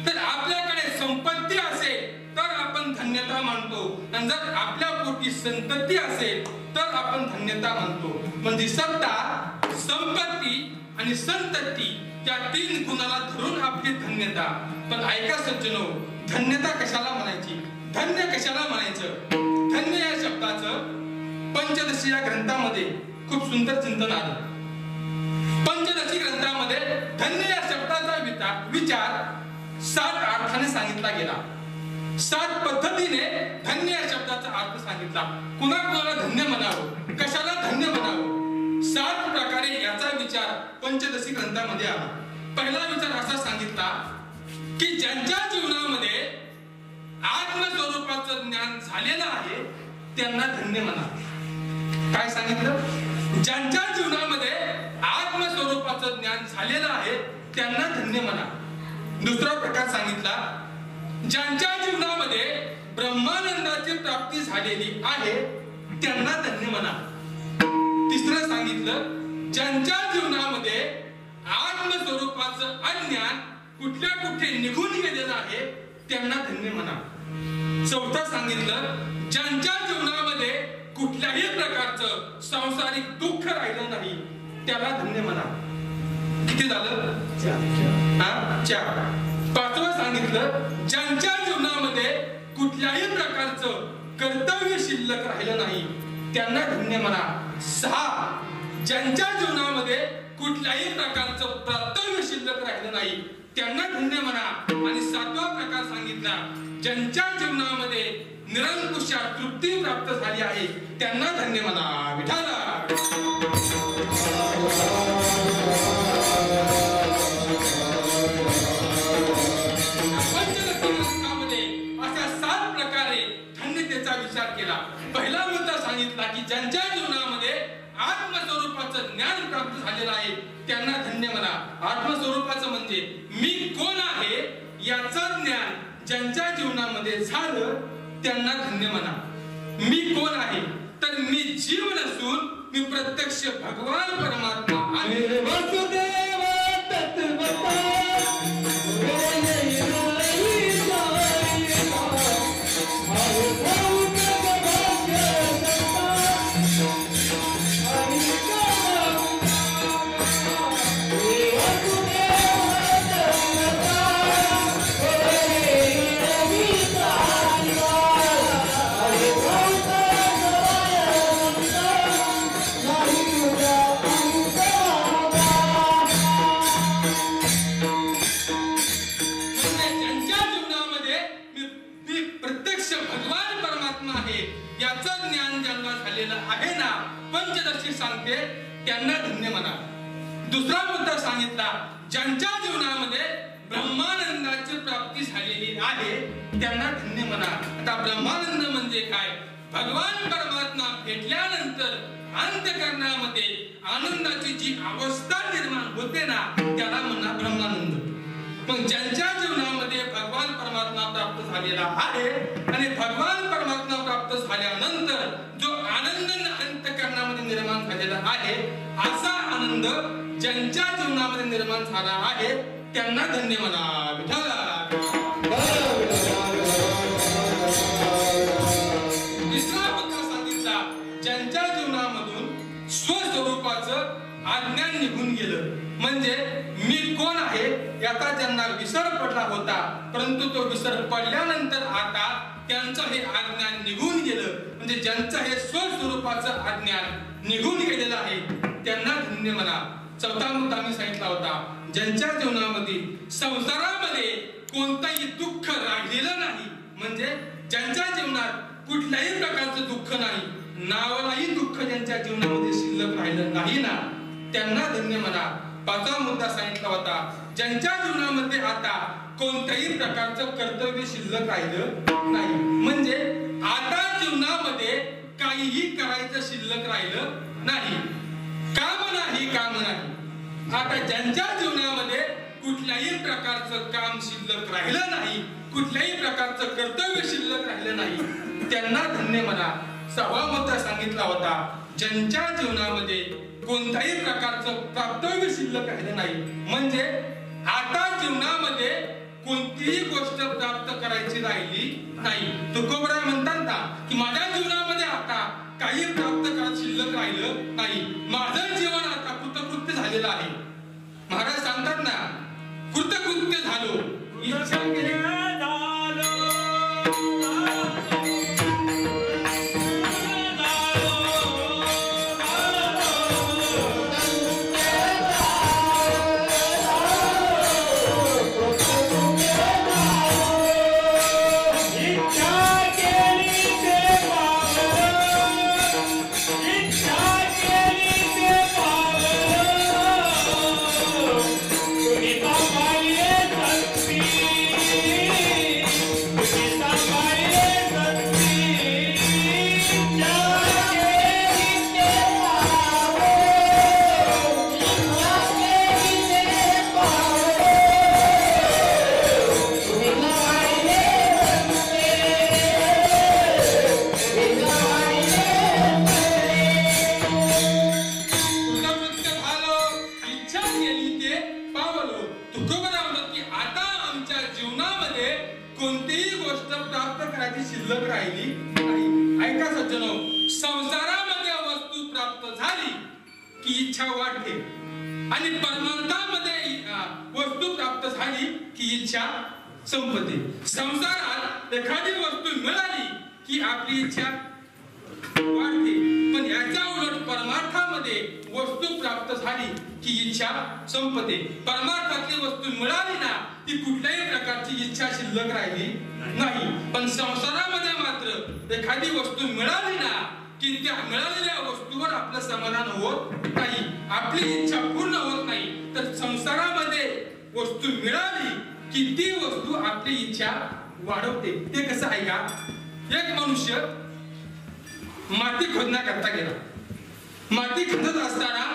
S2: तर आपल्याकडे संपत्ती असेल तर आपण धन्यता मानतो. आणि जर आपल्या पोटी संतती असेल तर आपण धन्यता मानतो. म्हणजे सत्ता, संपत्ती आणि संतती या तीन गुणाला धरून आपली धन्यता. पण ऐका सज्जनो, धन्यता कशाला म्हणायची? धन्य कशाला म्हणायचं? धन्य या शब्दाचं पंचदशी या ग्रंथामध्ये खूप सुंदर चिंतन आलं. पंचदशी ग्रंथामध्ये धन्य या शब्दाचा विचार 7 अर्थाने सांगितला गेला. 7 पद्धतीने धन्य या शब्दाचा अर्थ सांगितला. कुणाला धन्य म्हणावं, कशाला धन्य म्हणावं, 7 प्रकारे याचा विचार पंचदशी ग्रंथामध्ये आला. पहिला विचार असा सांगितला की ज्यांच्या जीवनामध्ये आत्मस्वरूपाचं ज्ञान झालेलं आहे त्यांना धन्य म्हणा. काय सांगितलं? ज्यांच्या जीवनामध्ये आत्मस्वरूपाचं ज्ञान झालेलं आहे त्यांना धन्य म्हणा. दुसरा प्रकार सांगितला, ज्यांच्या जीवनामध्ये ब्रह्मानंदाची प्राप्ती झालेली आहे त्यांना धन्य म्हणा. तिसरं सांगितलं, ज्यांच्या जीवनामध्ये आत्मस्वरूपाचं अज्ञान कुठे निघून गेलेलं आहे त्यांना धन्य म्हणा. चौथं सांगितलं, ज्यांच्या जीवनामध्ये कुठल्याही प्रकारचं सांसारिक दुःख राहिलं नाही त्याला धन्य म्हणा. किती झालं? 4. पाचवं सांगितलं, ज्यांच्या जीवनामध्ये कुठल्याही प्रकारचं कर्तव्य शिल्लक राहिलं नाही त्यांना धन्य म्हणा. 6. ज्यांच्या जीवनामध्ये कुठल्याही प्रकारचं कर्तव्य शिल्लक राहिलं नाही त्यांना धन्य म्हणा. आणि 7वा प्रकार सांगितला, ज्यांच्या जीवनामध्ये निरंकुश तृप्ती प्राप्त झाली आहे त्यांना धन्य म्हणा. विठाला अशा 7 प्रकारे धन्यतेचा विचार केला. पहिला मुद्दा सांगितला की ज्यांच्या जीवनामध्ये आत्मस्वरूपाचं ज्ञान प्राप्त झालेलं आहे त्यांना धन्य म्हणा. आत्मस्वरूपाचं म्हणजे मी कोण आहे याचं ज्ञान ज्यांच्या जीवनामध्ये झालं त्यांना धन्य म्हणा. मी कोण आहे? तर मी जीव नसून मी प्रत्यक्ष भगवान परमात्मा आहे.
S3: वसुदेव तत्वता
S2: त्यांना धन्य म्हणा. दुसरा मुद्दा सांगितला, ज्यांच्या जीवनामध्ये ब्रह्मानंदाची प्राप्ती झालेली आहे त्यांना धन्य म्हणा. आता ब्रह्मानंद म्हणजे काय? भगवान परमात्मा भेटल्यानंतर अंतःकरणामध्ये आनंदाची जी अवस्था निर्माण होते ना त्याला म्हणा ब्रह्मानंद. पण ज्यांच्या जीवनामध्ये भगवान परमात्मा प्राप्त झालेला आहे आणि भगवान परमात्मा प्राप्त झाल्यानंतर जो आनंद अंतःकरणामध्ये निर्माण झालेला आहे असा आनंद ज्यांच्या जीवनामध्ये निर्माण झाला आहे त्यांना धन्य म्हणा. विठाला तिसरा मुद्दा सांगितला, ज्यांच्या जीवनामधून स्वस्वरूपाचं अज्ञान निघून गेलं. म्हणजे मी कोण आहे याचा ज्यांना विसर पडला होता परंतु तो विसर पडल्यानंतर आता त्यांचं हे अज्ञान निघून गेलं. म्हणजे ज्यांचं हे स्वस्वरूपाचं अज्ञान निघून गेलेलं आहे त्यांना धन्य म्हणा. चौथा मुद्दा मी सांगितला होता, ज्यांच्या जीवनामध्ये संसारामध्ये कोणताही दुःख राहिलेलं नाही म्हणजे ज्यांच्या जीवनात कुठल्याही प्रकारचं दुःख नाही, नावालाही दुःख ज्यांच्या जीवनामध्ये शिल्लक राहिलं नाही ना, त्यांना धन्य म्हणा. पाचवा मुद्दा सांगितला होता, ज्यांच्या जीवनामध्ये आता कोणत्याही प्रकारचं कर्तव्य शिल्लक राहिलं नाही. म्हणजे आता जीवनामध्ये काहीही करायचं शिल्लक राहिलं नाही, काम नाही. आता ज्यांच्या जीवनामध्ये कुठल्याही प्रकारचं काम शिल्लक राहिलं नाही, कुठल्याही प्रकारचं कर्तव्य शिल्लक राहिलं नाही, त्यांना धन्य म्हणा. सहावा मुद्दा सांगितला होता, ज्यांच्या जीवनामध्ये कोणत्याही प्रकारचं प्राप्तव्य शिल्लक राहिलं नाही. म्हणजे आता जीवनामध्ये कोणतीही गोष्ट प्राप्त करायची राहिली नाही. तुकोबराय म्हणतात ना की माझ्या जीवनामध्ये आता काही प्राप्त करायचं शिल्लक राहिलं नाही, माझं जीवन आता कृतकृत्य झालेलं आहे. महाराज सांगतात ना, कृतकृत्य झालो, इच्छा केली शिल्लक राहिली नाही. ऐका सज्जनो, संसारामध्ये वस्तू प्राप्त झाली की इच्छा वाढते आणि परमार्थामध्ये वस्तू प्राप्त झाली की इच्छा संपते. संसारात एखादी वस्तू मिळाली की आपली इच्छा वाढते, पण याच्या उलट परमार्थामध्ये वस्तू प्राप्त झाली की इच्छा संपते. परमार्थातली वस्तू मिळाली ना, ती कुठल्याही प्रकारची इच्छा शिल्लक राहिली नाही. पण संसारामध्ये मात्र एखादी वस्तू मिळाली ना की त्या मिळालेल्या वस्तूवर आपलं समाधान होत नाही, आपली इच्छा पूर्ण होत नाही. तर संसारामध्ये वस्तू मिळाली की ती वस्तू आपली इच्छा वाढवते. ते कसं आहे का, एक मनुष्य माती खोदण्याकरता गेला. माती खोदत असताना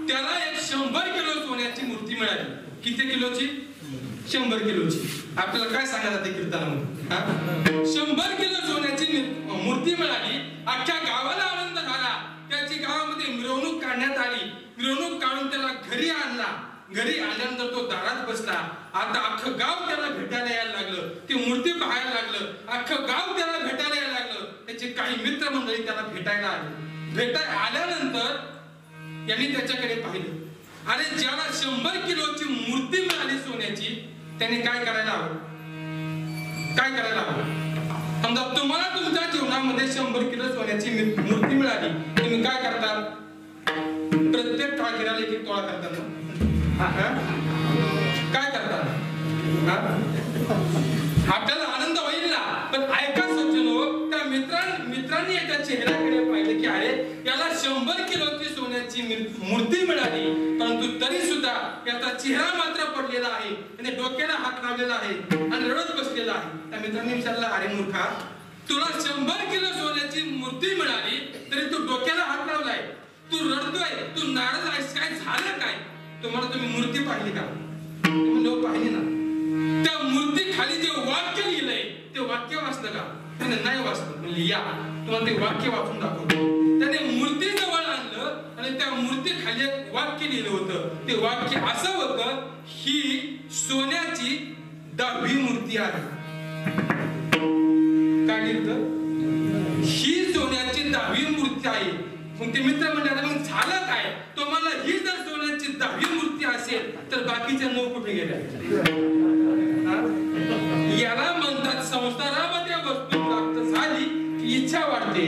S2: त्याला एक 100 किलो सोन्याची मूर्ती मिळाली. किती किलोची? 100 किलोची. आपल्याला काय सांगायला जाते कीर्तनामध्ये? 100 किलो सोन्याची मूर्ती मिळाली. अख्ख्या गावाला आनंद झाला. त्याची गावामध्ये मिरवणूक काढण्यात आली. मिरवणूक काढून त्याला घरी आणला. घरी आल्यानंतर तो दारात बसला. आता अख्खं गाव त्याला भेटायला यायला लागलं, ती मूर्ती पाहायला लागलं, अख्खं गाव त्याला भेटायला यायला लागलं. त्याचे काही मित्र मंडळी त्याला भेटायला आले. भेटायला आल्यानंतर यांनी त्याच्याकडे पाहिलं. अरे, ज्याला 100 किलोची मूर्ती मिळाली सोन्याची, त्याने काय करायला हवं? काय करायला हवं? समजा तुम्हाला तुमच्या जीवनामध्ये 100 किलो सोन्याची मूर्ती मिळाली, तुम्ही काय करतात? प्रत्येक काळगिराला एक तोळा करतात ना? काय करतात? आपल्याला आनंद होईल ना, पण ऐका सज्जनो, त्या मित्रांनी याच्या चेहऱ्याकडे पाहिलं की अरे, याला 100 किलोची सोन्याची मूर्ती मिळाली, परंतु तरी सुद्धा याचा चेहरा मात्र पडलेला आहे आणि डोक्याला हात लावलेला आहे आणि रडत बसलेला आहे. त्या मित्रांनी विचारलं, अरे मूर्खा, तुला 100 किलो सोन्याची मूर्ती मिळाली तरी तू डोक्याला हात लावलाय, तू रडतोय, तू नाराज आहेस, काय झालं काय? तुम्ही मूर्ती पाहिली का? तुम्ही लोक पाहिली ना? त्या मूर्ती खाली जे वाक्य लिहिलंय ते वाक्य वाचलं का? त्याने नाही वाचलं. म्हणजे या तुम्हाला ते वाक्य वाचून दाखवतो. त्याने मूर्ती जवळ आणलं आणि त्या मूर्ती खाली एक वाक्य लिहिलं होतं. ते वाक्य असं होतं, ही सोन्याची 10वी मूर्ती आहे. काय लिहिलं? ही सोन्याची 10वी मूर्ती आहे. मग ते मित्र म्हणजे मग झालं काय? तुम्हाला ही जर सोन्याची 10वी मूर्ती असेल तर बाकीच्या 9 कुठे गेल्या? याला म्हणतात संसारामध्ये वस्तू प्राप्त झाली की इच्छा वाढते.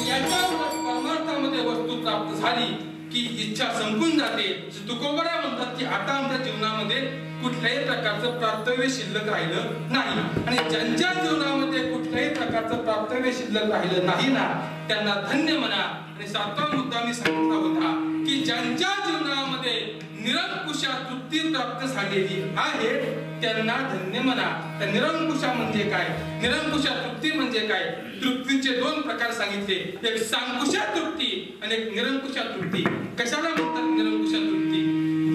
S2: याच्या परमार्थामध्ये वस्तू प्राप्त झाली की इच्छा संपून जाते. तुकोबराय म्हणतात की आता आमच्या जीवनामध्ये कुठल्याही प्रकारचं प्राप्तव्य शिल्लक राहिलं नाही. आणि ज्यांच्या जीवनामध्ये कुठल्याही प्रकारचं प्राप्तव्य शिल्लक राहिलं नाही ना, त्यांना धन्य म्हणा. आणि 7वा मुद्दा मी सांगितला होता की ज्यांच्या जीवनामध्ये निरंकुशा तृप्ती प्राप्त झालेली आहे त्यांना धन्य म्हणा. तर निरंकुशा म्हणजे काय, निरंकुशा तृप्ती म्हणजे काय? तृप्तीचे 2 प्रकार सांगितले, एक सांकुशा तृप्ती आणि एक निरंकुशा तृप्ती. कशाला म्हणतात निरंकुशा तृप्ती?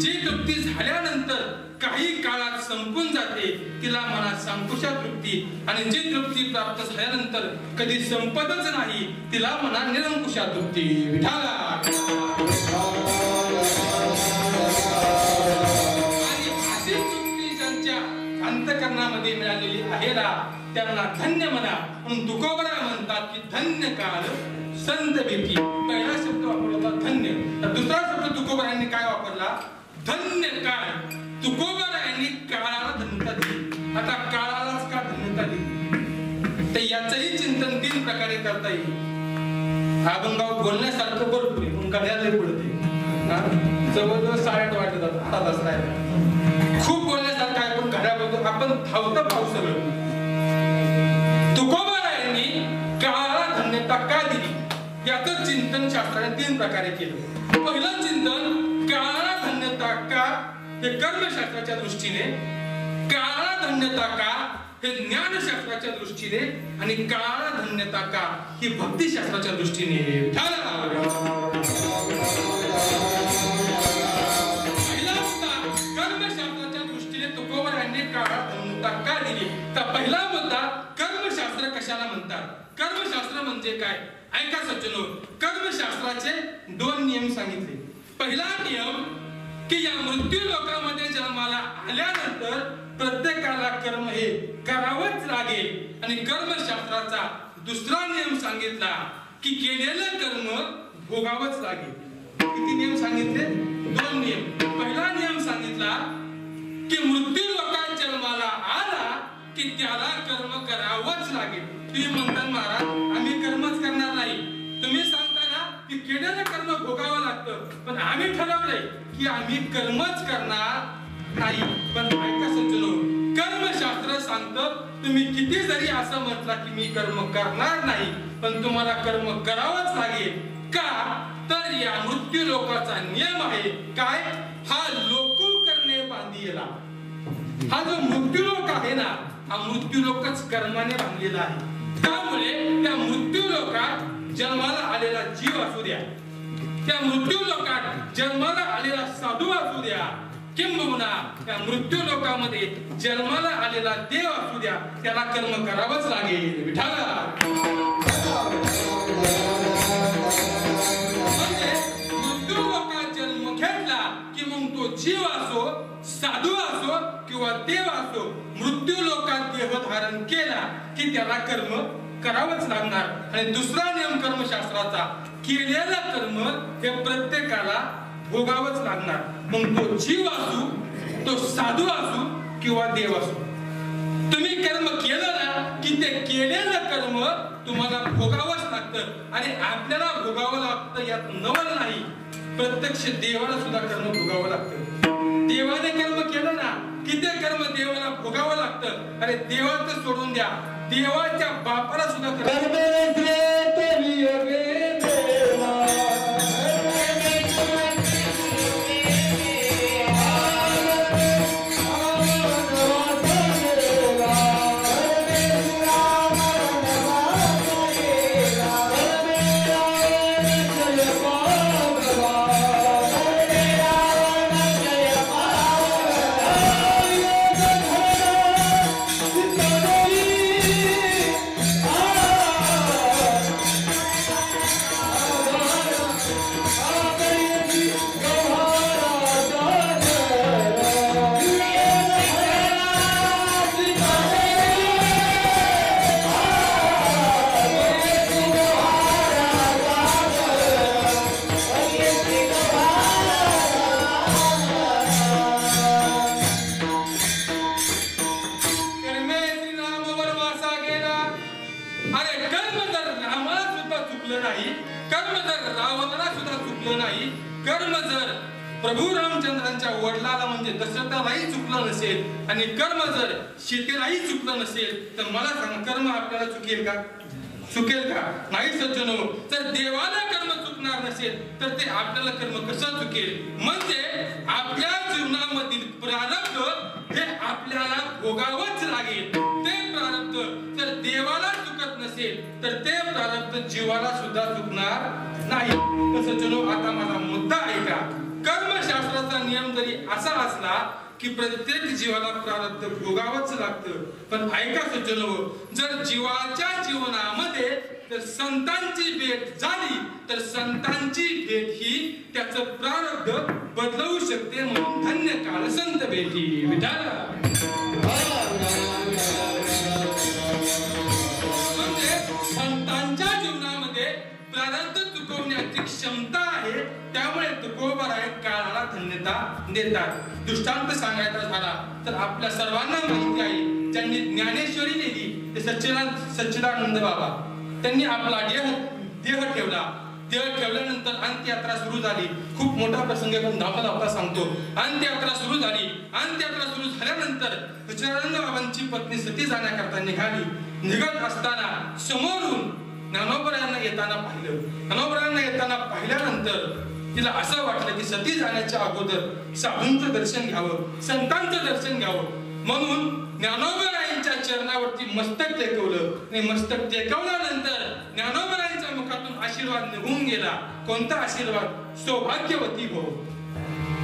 S2: जी तृप्ती झाल्यानंतर काही काळात संपून जाते तिला म्हणा सांकुशा तृप्ती. आणि जी तृप्ती प्राप्त झाल्यानंतर कधी संपतच नाही तिला म्हणा निरंकुशा तृप्ती. विठाला अंतकरणामध्ये मिळालेली आहे ना त्यांना धन्य म्हणा. म्हणून तुकोबरा म्हणतात की धन्य काळ संत भेटी. पहिला शब्द वापरला धन्य. तर दुसरा शब्द तुकोबरांनी काय वापरला? धन्य काळ. तुकोबरांनी काळाला धन्यता दिली. आता काळालाच का धन्यता दिली तर याचंही चिंतन 3 प्रकारे करता येईल. अभंगावर बोलण्यासारखं भरपूर आहे पण घड्याला पडते. जवळजवळ 8:30 वाजतात. आता बसलाय खूप बोलण्यासारखं आहे पण घड्याबद्दल आपण धावतं भाऊ सगळं. तुकोबारायांनी काळाला धन्यता का दिली याचं चिंतन शास्त्राने 3 प्रकारे केलं. पहिलं चिंतन काळाला धन्यता का हे कर्मशास्त्राच्या दृष्टीने, काळाला धन्यता का हे ज्ञानशास्त्राच्या दृष्टीने आणि काळाला धन्यता का ही भक्तिशास्त्राच्या दृष्टीने. पहिला मुद्दा कर्मशास्त्र कशाला म्हणतात? कर्मशास्त्र म्हणजे काय? ऐका सज्जनो, कर्मशास्त्राचे 2 नियम सांगितले. पहिला नियम की या मृत्यू लोकांमध्ये जन्माला आल्यानंतर प्रत्येकाला कर्म हे करावंच लागेल. आणि कर्मशास्त्राचा दुसरा नियम सांगितला की केलेलं कर्म भोगावंच लागेल. किती नियम सांगितले? 2 नियम. पहिला नियम सांगितला की मृत्यू लोकात जन्माला आला की त्याला कर्म करावंच लागेल. तुम्ही म्हणता महाराज आम्ही कर्मच करणार नाही. तुम्ही सांगता ना की केलेलं कर्म भोगावं लागतं पण आम्ही ठरवलंय की आम्ही कर्मच करणार नाही. पण ऐका सज्जनो, कर्मशास्त्र सांगतं तुम्ही किती जरी असं म्हटलं की मी कर्म करणार नाही पण तुम्हाला कर्म करावंच लागेल. का तर या मृत्यू लोकाचा नियम आहे काय? हा लोकू करणे बांधिला. हा जो मृत्यू लोक आहे ना हा मृत्यू लोकच कर्माने बांधलेला आहे. त्यामुळे त्या मृत्यू लोकात जन्माला आलेला जीव असू द्या, त्या मृत्यू लोकात जन्माला आलेला साधू असू द्या, किंबहुना त्या मृत्यू लोकांमध्ये जन्माला आलेला देव असू द्या, त्याला कर्म करावंच लागेल. विठाला मृत्यू लोकात जन्म घेतला की मग तो जीव असो, साधू असो किंवा देव असो, मृत्यू लोकात देह धारण केला की त्याला कर्म करावंच लागणार. आणि दुसरा नियम कर्मशास्त्राचा, केलेलं कर्म हे प्रत्येकाला भोगावंच लागणार. मग तो जीव असू, तो साधू असू किंवा देव असू. तुम्ही कर्म केलं ना की ते केलेलं कर्म तुम्हाला भोगावंच लागतं. आणि आपल्याला भोगावं लागतं यात नवल नाही, प्रत्यक्ष देवाला सुद्धा कर्म भोगावं लागतं. देवाने कर्म केलं ना की ते कर्म देवाला भोगावं लागतं. अरे देवाचं सोडून द्या, देवाच्या बापाला सुद्धा कर्म प्रभू रामचंद्रांच्या वडिलाला म्हणजे दशरथालाही चुकलं नसेल आणि कर्म जर सीतेलाही चुकलं नसेल तर मला सांग, कर्म आपल्याला चुकेल का? चुकेल का? नाही सज्जनो. तर देवाला कर्म चुकणार नसेल तर ते आपल्याला कर्म कसं चुकेल? म्हणजे आपल्या जीवनामधील प्रारब्ध हे आपल्याला भोगावंच लागेल. ते प्रारब्ध जर देवाला चुकत नसेल तर ते प्रारब्ध जीवाला सुद्धा चुकणार नाही. तर सज्जनो, आता माझा मुद्दा ऐका. कर्मशास्त्राचा नियम जरी असा असला की प्रत्येक जीवाला प्रारब्ध भोगावंच लागतं, पण ऐका सज्जनो, जर जीवाच्या जीवनामध्ये जर संतांची भेट झाली तर संतांची भेट ही त्याचं प्रारब्ध बदलवू शकते. म्हणून धन्य काळ संत भेटी. विठाला म्हणजे संतांच्या जीवनामध्ये प्रारब्ध चुकवण्याची क्षमता आहे. त्यामुळे तुकोबाराय काळाला धन्यता देतात. दृष्टांत सांगायचा झाला तर आपल्या सर्वांना माहिती आहे, ज्यांनी ज्ञानेश्वरी लिहिली ते सच्चिदानंद बाबा. त्यांनी आपला देह ठेवला. देह ठेवल्यानंतर अंत्ययात्रा सुरू झाली. खूप मोठा प्रसंग पण धावता सांगतो. अंत्ययात्रा सुरू झाली. अंत्ययात्रा सुरू झाल्यानंतर सच्चिदानंद बाबांची पत्नी सती जाण्याकरता निघाली. निघत असताना समोरून ज्ञानोबरायांना येताना पाहिलं. ज्ञानोबरायांना येताना पाहिल्यानंतर तिला असं वाटलं की सती जाण्याच्या अगोदर साधूंचं दर्शन घ्यावं, संतांचं दर्शन घ्यावं. म्हणून ज्ञानोबरायांच्या चरणावरती मस्तक टेकवलं आणि मस्तक टेकवल्यानंतर ज्ञानोबरायांच्या मुखातून आशीर्वाद निघून गेला. कोणता आशीर्वाद? सौभाग्यवती भव.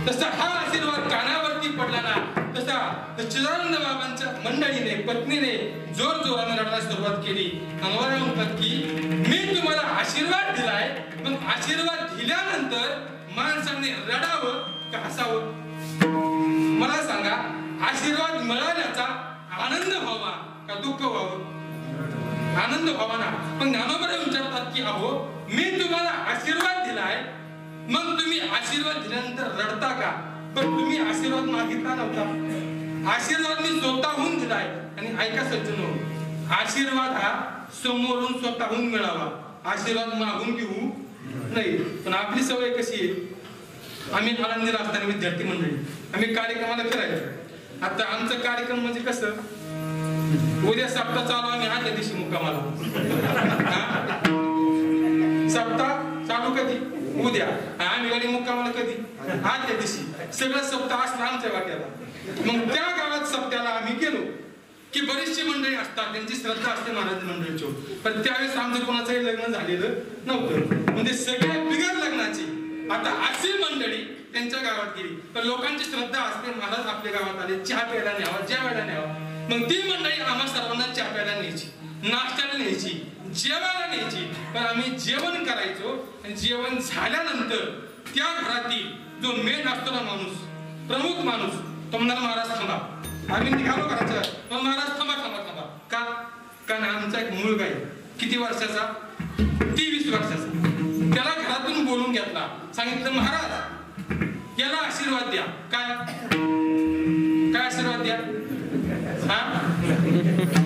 S2: तसा हा आशीर्वाद कानावरती पडला ना, तसा सच्चिदानंद बाबांच्या मंडळीने, पत्नीने जोर जोराने रडायला सुरुवात केली. ज्ञानोबराय म्हणतात की मी तुम्हाला आशीर्वाद दिलाय, पण आशीर्वाद दिल्यानंतर माणसाने रडावं का हसावं? मला सांगा, आशीर्वाद मिळाल्याचा आनंद व्हावा का दुःख व्हावं? आनंद व्हावा ना. पण ज्ञानोबराय विचारतात की अहो, मी तुम्हाला आशीर्वाद दिलाय, मग तुम्ही आशीर्वाद दिल्यानंतर रडता का? पण तुम्ही आशीर्वाद मागितला नव्हता. आशीर्वाद मी स्वतःहून दिलाय. आणि ऐका सज्जनो, आशीर्वाद हा समोरून स्वतःहून मिळावा, आशीर्वाद मागून घेऊ नाही. पण आपली सवय कशी आहे, आम्ही आनंदीला असताना विद्यार्थी मंडळी आम्ही कार्यक्रमाला फिरायचो. आता आमचा कार्यक्रम म्हणजे कसं, उद्या सप्ताह चालू, आम्ही आदल्या दिवशी मुक्कामाला. सप्ताह चालू कधी? उद्या. आम्ही गाडी मुक्कामाला कधी? आदल्या दिवशी. सगळं सप्ताह असलं आमच्या वाट्याला. मग त्या गावात सप्त्याला आम्ही गेलो की बरीचशी मंडळी असतात, त्यांची श्रद्धा असते महाराज मंडळीची. पण त्यावेळेस आमचं कोणाचंही लग्न झालेलं नव्हतं, म्हणजे सगळ्या बिगर लग्नाची. आता अशी मंडळी त्यांच्या गावात गेली, पण लोकांची श्रद्धा असते महाराज आपल्या गावात आले, चहा प्यायला न्यावा, जेवायला न्यावा. मग ती मंडळी आम्हा सर्वांना चहा प्यायला न्यायची, नाश्त्याला न्यायची, जेवायला न्यायची. पण आम्ही जेवण करायचो आणि जेवण झाल्यानंतर त्या घरातील जो मेन असतो ना माणूस, प्रमुख माणूस, तो म्हणणार महाराज थांबा. आम्ही निघालो घराच्या, पण महाराज थांबा थांबा थांबा. का? कारण आमचा एक मुलगा आहे. किती वर्षाचा? 23 वर्षाचा. त्याला घरातून बोलून घेतला, सांगितलं महाराज याला आशीर्वाद द्या. काय काय आशीर्वाद द्या? हा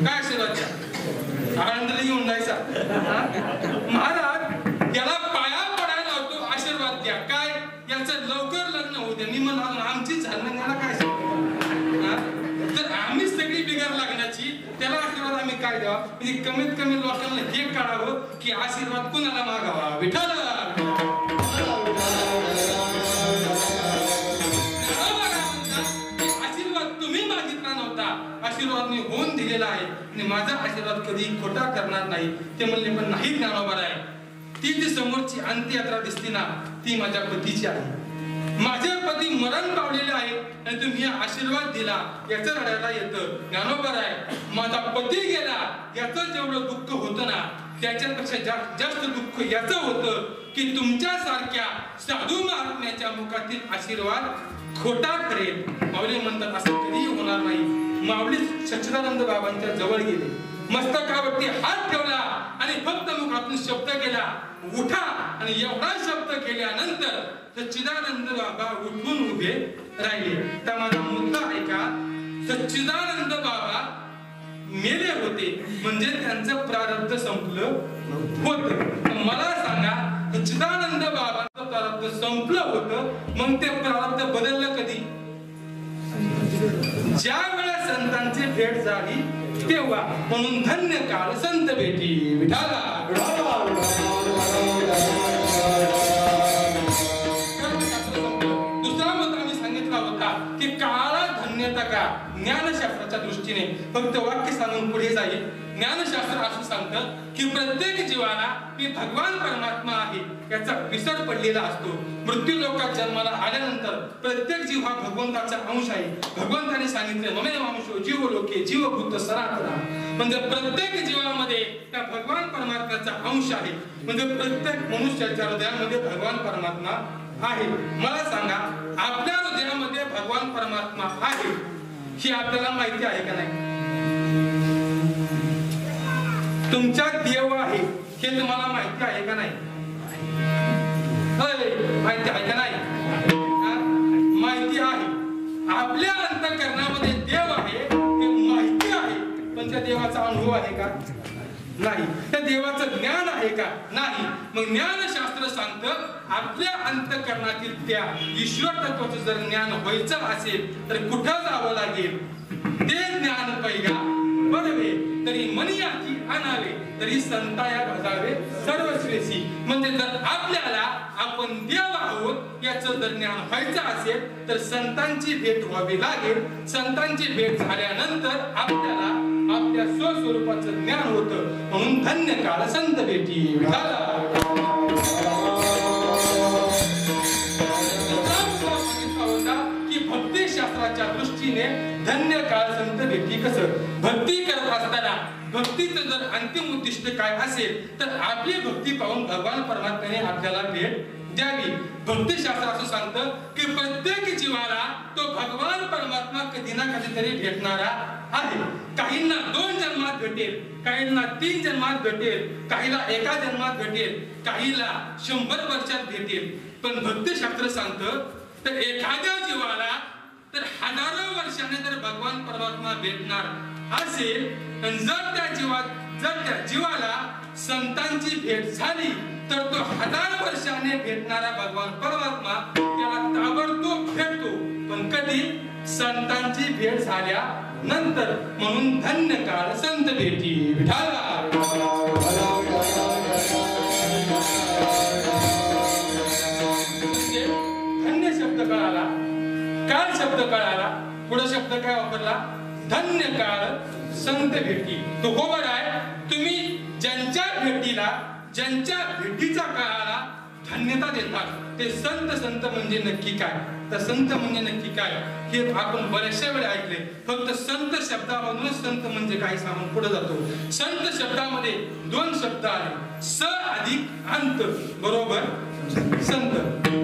S2: काय आशीर्वाद द्या? आनंदला घेऊन जायचा. महाराज याला पाया पडायला होतो, आशीर्वाद द्या. काय? याचं लवकर लग्न होऊ द्या. मी म्हणालो आमची झालं, याला काय? तर आम्ही सगळी बिगर लग्नाची, त्याला आशीर्वाद आम्ही काय द्यावा? म्हणजे कमीत कमी लोकांना हे कळावं की आशीर्वाद कुणाला मागावा. विठ्ठल आशीर्वाद तुम्ही मागितला नव्हता, आशीर्वाद मी होऊन दिलेला आहे आणि माझा आशीर्वाद कधी खोटा करणार नाही. ते म्हणले पण नाही ज्ञानोबराय, ती जी समोरची अंत्ययात्रा दिसती ना, ती माझ्या पतीची आहे. माझे पती मरण पावलेले आहेत आणि तुम्ही आशीर्वाद दिला, याचं रडायला येतं. ज्ञानोबराय, माझा पती गेला याचं जेवढं दुःख होतं ना, त्याच्यापेक्षा जास्त दुःख याचं होतं की तुमच्यासारख्या साधू महात्म्याच्या मुखातील आशीर्वाद खोटा करेल. माऊली म्हणतात असं कधीही होणार नाही. माऊली सच्चिदानंद बाबांच्या जवळ गेले, मस्तकावरती हात ठेवला आणि फक्त मुखातून शब्द केला, उठा. आणि एवढा शब्द केल्यानंतर सच्चिदानंद बाबा उठून उभे राहिले. तर माझा मुद्दा ऐका, सच्चिदानंद बाबा मेले होते म्हणजे त्यांचं प्रारब्ध संपलं होतं. मला सांगा, सच्चिदानंद बाबांचं प्रारब्ध संपलं होतं, मग ते प्रारब्ध बदललं कधी? ज्या वेळेस संतांची भेट झाली तेव्हा. म्हणून धन्य काळ संत भेटी विठाला. दुसरा मंत्र आम्ही सांगितला होता की काळा धन्यता का ज्ञानशास्त्राच्या दृष्टीने. फक्त वाक्य सांगून पुढे जाईल. ज्ञानशास्त्र असं सांगतं की प्रत्येक जीवाला मी भगवान परमात्मा आहे याचा विसर पडलेला असतो. मृत्यू लोकात जन्माला आल्यानंतर प्रत्येक जीव हा भगवंताचा अंश आहे. भगवंताने सांगितले ममेव अंशो जीव लोके जीवभूत सनातन. म्हणजे प्रत्येक जीवामध्ये त्या भगवान परमात्म्याचा अंश आहे. म्हणजे प्रत्येक मनुष्याच्या हृदयामध्ये भगवान परमात्मा आहे. मला सांगा, आपल्या हृदयामध्ये भगवान परमात्मा आहे ही आपल्याला माहिती आहे का नाही? तुमच्यात देव आहे हे तुम्हाला माहिती आहे का नाही? माहिती आहे का नाही? माहिती आहे. आपल्या अंतःकरणामध्ये देव आहे हे माहिती आहे, पण त्या देवाचा अनुभव आहे का? नाही. त्या देवाचं ज्ञान आहे का? नाही. मग ज्ञानशास्त्र सांगतं आपल्या अंतःकरणातील त्या ईश्वर तत्वाचं जर ज्ञान व्हायचं असेल तर कुठं जावं लागेल? ते ज्ञान पैगा बरवे तरी मनियाची आणावे तरी संताया भजावे सर्वश्रेषी. म्हणजे जर आपल्याला आपण देव आहोत याचं जर ज्ञान व्हायचं असेल तर संतांची भेट व्हावी लागेल. संतांची भेट झाल्यानंतर आपल्याला आपल्या स्वस्वरूपाचं ज्ञान होतं. म्हणून धन्य काळ संत भेटी की भक्ती शास्त्राच्या दृष्टीने धन्य काळ संत भेटी. कसं भक्ती करत असताना भक्तीचं जर अंतिम उद्दिष्ट काय असेल तर आपली भक्ती पाहून भगवान परमात्म्याने आपल्याला भेट द्यावी. भक्तिशास्त्र असं सांगतं की प्रत्येक जीवाला तो भगवान परमात्मा कधी ना कधीतरी भेटणारा आहे. काहींना 2 जन्मात भेटेल, काहींना 3 जन्मात भेटेल, काहीला 1 जन्मात भेटेल, काहीला 100 वर्षात भेटेल. पण भक्तिशास्त्र सांगतं तर एखाद्या जीवाला तर हजारो वर्षाने जर भगवान परमात्मा भेटणार असेल, जर त्या जीवाला संतांची भेट झाली तर तो 1000 वर्षाने भेटणारा भगवान परमात्मा त्याला ताबडतोब भेटतो. पण कधी? संतांची भेट झाल्यानंतर. म्हणून धन्य काळ संत भेटी विठाला. धन्य शब्द कळाला, काळ शब्द कळाला, पुढे शब्द काय वापरला? धन्य काळ संत भेटी. तो बरोबर आहे. तुम्ही ज्यांच्या भेटीला, ज्यांच्या भेटीचा काळाला धन्यता देतात ते संत म्हणजे नक्की काय? तर संत म्हणजे नक्की काय हे आपण बऱ्याचशा वेळा ऐकले. फक्त संत शब्दामधूनच संत म्हणजे काय सांगून पुढे जातो. संत शब्दामध्ये 2 शब्द आले, स अधिक अंत बरोबर संत.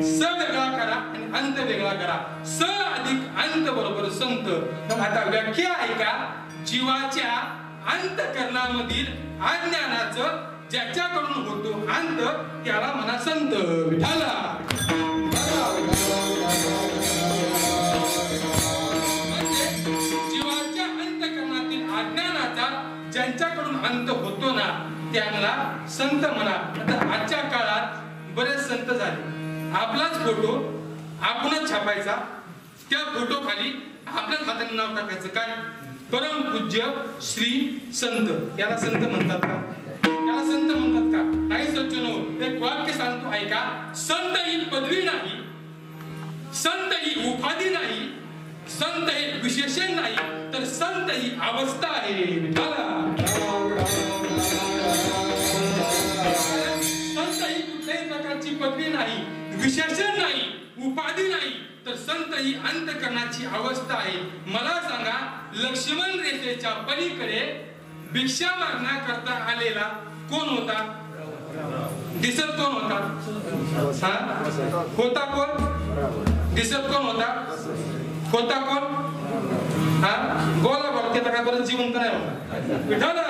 S2: स वेगळा करा आणि अंत वेगळा करा. स अधिक अंत बरोबर संत. आता व्याख्या आहे का? जीवाच्या अंतःकरणामधील अज्ञानाचं ज्याच्याकडून होतो अंत त्याला म्हणा संत विठाला. म्हणजे जीवाच्या अंतःकरणातील अज्ञानाचा ज्यांच्याकडून अंत होतो ना त्यांना संत म्हणा. आता आजच्या काळात बरेच संत झाले. आपलाच फोटो आपणच छापायचा, त्या फोटो खाली आपल्याच हाताने नाव टाकायचं. काय? परम पूज्य श्री संत. याला संत म्हणतात का? याला संत म्हणतात का? नाही सज्जनो, एक वाक्य सांगतो ऐका. संत ही पदवी नाही, संत ही उपाधी नाही, संत हे विशेषण नाही, तर संत ही अवस्था आहे. संत ही कुठल्याही प्रकारची पदवी नाही, विशेषण नाही, उपाधी नाही, तर संत ही अंतःकरणाची अवस्था आहे. मला सांगा, लक्ष्मण रेषेच्या पलीकडे भिक्षा मागण्याकरता आलेला कोण होता? दिसत कोण होता? होता कोण? दिसत कोण होता? होता कोण? बोला बोला. ते काय बरं जिवंत नाही होता. विठाला.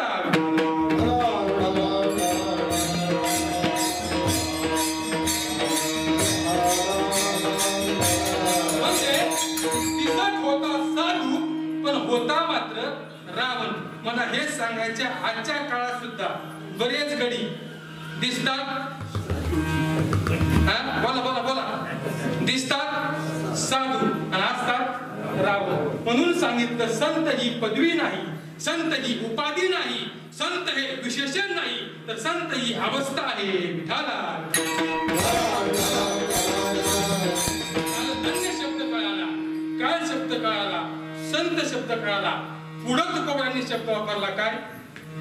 S2: होता मात्र रावण. मला हेच सांगायचे, आजच्या काळात सुद्धा बरेच गडी दिसतात. बोला म्हणून सांगितलं संत ही पदवी नाही, संत ही उपाधी नाही, संत हे विशेषण नाही, तर संत ही अवस्था आहे. विठाला धन्य शब्द कळाला, काळ शब्द कळाला, संत शब्द कळाला. पुढं तुकोबांनी शब्द वापरला काय?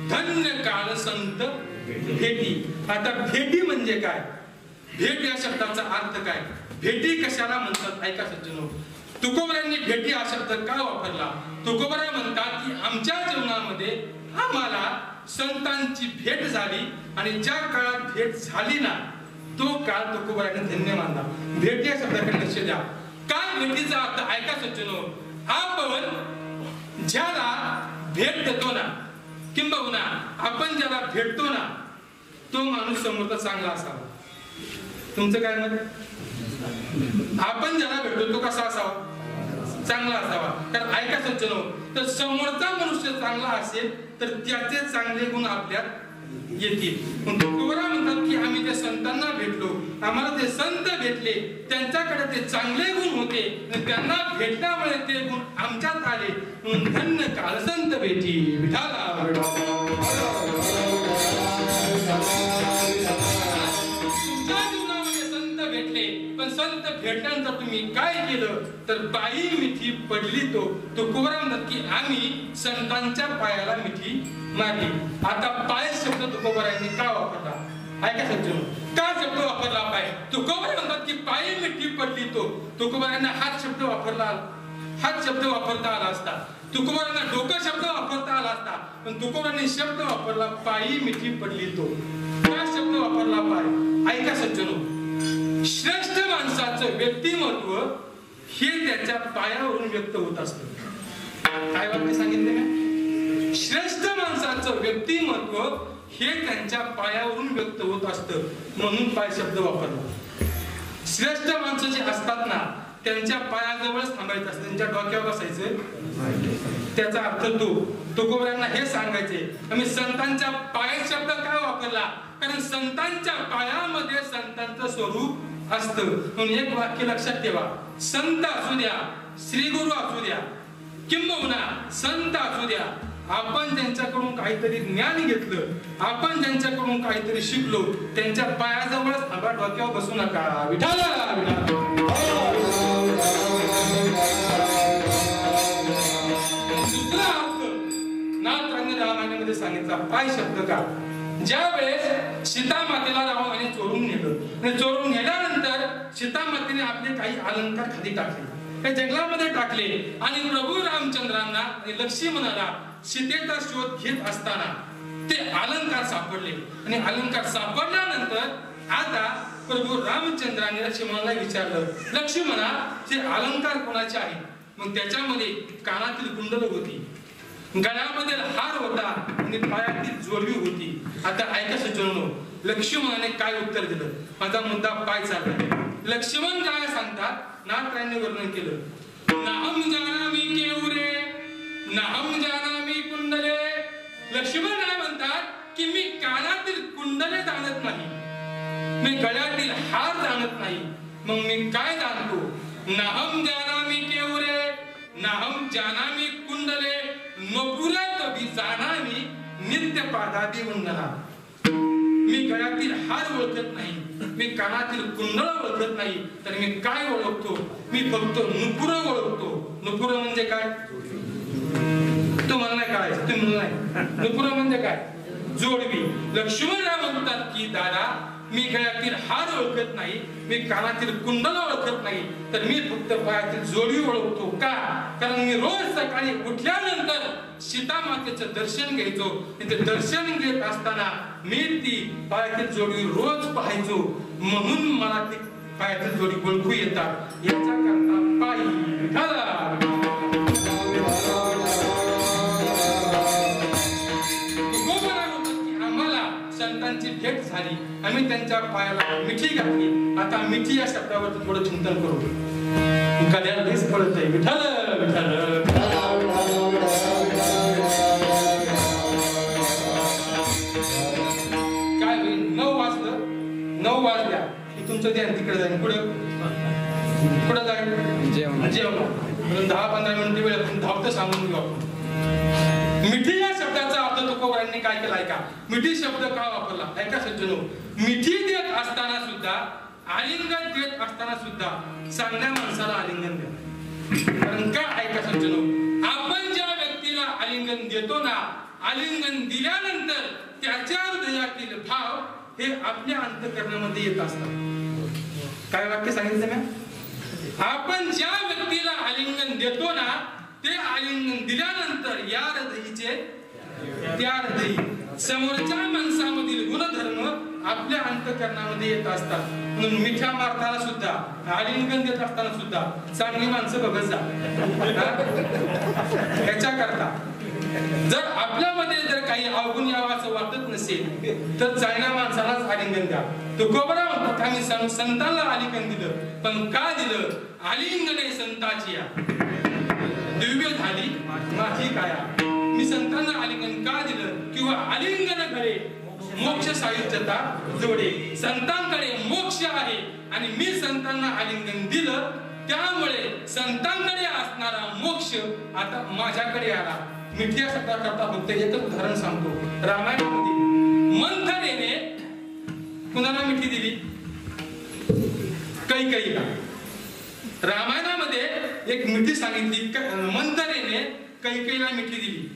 S2: धन्य काळ संत भेटी. आता भेटी म्हणजे काय? भेट या शब्दाचा अर्थ काय? भेटी कशाला म्हणतात? ऐका सज्जनो, तुकोबांनी भेटी हा शब्द का वापरला? तुकोबरा म्हणतात की आमच्या जीवनामध्ये आम्हाला संतांची भेट झाली आणि ज्या काळात भेट झाली ना तो काळ तुकोबराने धन्य मानला. भेट या शब्दाकडे लक्ष द्या. काय भेटीचा अर्थ? ऐका सज्जनो, आपण ज्याला भेट देतो ना, किंबहुना आपण ज्याला भेटतो ना तो माणूस समोरचा चांगला असावा. तुमचं काय मत? आपण ज्याला भेटतो तो कसा असावा? चांगला असावा. कारण ऐका सज्जनो, तर समोरचा मनुष्य चांगला असेल तर त्याचे चांगले गुण आपल्यात येतील. तुकोबरा म्हणतात की आम्ही त्या संतांना भेटलो, आम्हाला ते संत भेटले, त्यांच्याकडे ते चांगले गुण होते, त्यांना भेटल्यामुळे ते गुण आमच्यात आले, म्हणून धन्य काळ संत भेटी. विठाला पण संत भेटल्यानंतर तुम्ही काय केलं तर पायी मिठी पडली. तो तुकोबरा म्हणतात की आम्ही संतांच्या पायाला मिठी मारली. आता पाय शब्द तुकोबरांनी का वापरला? ऐका सज्जनो, का शब्द वापरला पाय? तुकोबरा म्हणतात की पायी मिठी पडली. तो तुकोबरांना हात शब्द वापरला, हात शब्द वापरता आला असता. तुकोबरांना डोकं शब्द वापरता आला असता, पण तुकोबरांनी शब्द वापरला पायी मिठी पडली. तो काय शब्द वापरला? पाय. ऐका सज्जनो, श्रेष्ठ माणसाचं व्यक्तिमत्व हे त्याच्या पायावरून व्यक्त होत असतं. काय वाक्य सांगितले मी? श्रेष्ठ माणसाचं व्यक्तिमत्व हे त्यांच्या पायावरून व्यक्त होत असतं, म्हणून पाय शब्द वापरला. श्रेष्ठ माणसं जे असतात ना त्यांच्या पायाजवळच थांबायचं असतं, त्यांच्या डोक्यावर बसायचं. त्याचा अर्थ तुकोबरांना हे सांगायचे, आम्ही संतांच्या पाय शब्द काय वापरला? कारण संतांच्या पायामध्ये संतांचं स्वरूप असतं. म्हणून एक वाक्य लक्षात ठेवा, संत असू द्या, श्री गुरु असू द्या, किंबहुना संत असू द्या, आपण त्यांच्याकडून काहीतरी ज्ञान घेतलं, आपण त्यांच्याकडून काहीतरी शिकलो, त्यांच्या पायाजवळच थांबा, डोक्यावर बसू नका. विठाला दुसरा अर्थ नाथ रामायणामध्ये सांगितला पाय शब्द का? ज्या वेळेस सीता मातेला रावणाने चोरून नेलं आणि चोरून नेल्यानंतर सीता मातेने आपले काही अलंकार खाली टाकले, त्या जंगलामध्ये टाकले आणि प्रभू रामचंद्रांना आणि लक्ष्मणाला सीतेचा शोध घेत असताना ते अलंकार सापडले. आणि अलंकार सापडल्यानंतर आता प्रभू रामचंद्राने लक्ष्मणाला विचारलं, लक्ष्मणा हे अलंकार कोणाचे आहेत? मग त्याच्यामध्ये कानातील कुंडल होती, गळ्यामध्ये हार होता आणि पायातील जोडवी होती. आता ऐका सज्जनो, लक्ष्मणाने काय उत्तर दिलं? माझा मुद्दा पाय चालला. लक्ष्मण काय सांगतात? नाथरायांनी वर्णन केलं, नाहम जानामि केवरे नाहम जानामि कुंडले. लक्ष्मण काय म्हणतात की मी कानातील कुंडले जाणत नाही, मी गळ्यातील हार जाणत नाही, मग मी काय जाणतो? नाहम जानामि केवरे नाहम जानामि कुंडले नपुरात भी जानामि नित्य पादादी वंदना. मी गळ्यातील हार ओळखत नाही, मी कानातील कुंडळ ओळखत नाही, तर मी काय ओळखतो? मी फक्त नुपुर ओळखतो. नुपुर म्हणजे काय? तुम्हाला नाही कळायचं, तुम्ही नाही. नुपुर म्हणजे काय? जोडवी. लक्ष्मणराव म्हणतात की दादा मी गळ्यातील हार ओळखत नाही, मी कानातील कुंडल ओळखत नाही, तर मी फक्त पायातील जोडवी ओळखतो. का? कारण मी रोज सकाळी उठल्यानंतर सीता मातेचं दर्शन घ्यायचो, ते दर्शन घेत असताना मी ती पायातील जोडवी रोज पाहायचो, म्हणून मला ती पायातील जोडवी ओळखू येतात. याचा करता पायी संतांची भेट झाली, आम्ही त्यांच्या पायाला मिठी घातली. आता मिठी या शब्दावर थोडं चिंतन करू. गड्याला हेच पडत आहे, विठ्ठल विठ्ठल. काय होईल? 9 वाजलं, 9 वाजल्या की तुमचं ध्यान तिकडे जाईल. कुठं जाईल? जेवण. 10-15 मिनिटं वेळ, 10 सांगून देऊ आपण. मिठी या शब्दाचा अर्थ तुकोबांनी काय केला ऐका. मिठी शब्द का वापरला ऐका सज्जनो. मिठी देत असताना सुद्धा, आलिंगन देत असताना सुद्धा चांगल्या माणसाला आलिंगन द्या. कारण का ऐका सज्जनो, आपण ज्या व्यक्तीला आलिंगन देतो ना, आलिंगन दिल्यानंतर त्याच्या हृदयातील भाव हे आपल्या अंतःकरणामध्ये येत असतात. काय वाक्य सांगितलं मी? आपण ज्या व्यक्तीला आलिंगन देतो ना, ते आलिंगन दिल्यानंतर या हृदयीचे त्या हृदयी समोरच्या माणसामधील गुणधर्म आपल्या अंतःकरणामध्ये येत असतात. म्हणून मिठ्या मारताना सुद्धा, आलिंगन देत असताना सुद्धा चांगली माणसं बघत जा. ह्याच्याकरता जर आपल्यामध्ये जर काही अवगुण यावं असं वाटत नसेल तर चांगल्या माणसालाच आलिंगन द्या. तुकोबरा म्हणतात आम्ही संतांना आलिंगन दिलं, पण का दिलं? आलिंगने संताची दिव्य झाली माझी काया. मी संतांना आलिंगन का दिलं? किंवा आलिंगन घडे मोक्ष सायुज्यता जोडे. संतांकडे मोक्ष आहे आणि मी संतांना आलिंगन दिलं, त्यामुळे संतांकडे असणारा मोक्ष आता माझ्याकडे आला. मिठी या शब्दाकरता फक्त एकच उदाहरण सांगतो. रामायणामध्ये मंथरेने कुणाला मिठी दिली? कैकेयीला. रामायणामध्ये एक मिठी सांगितली. मंथरेने कैकेयीला मिठी दिली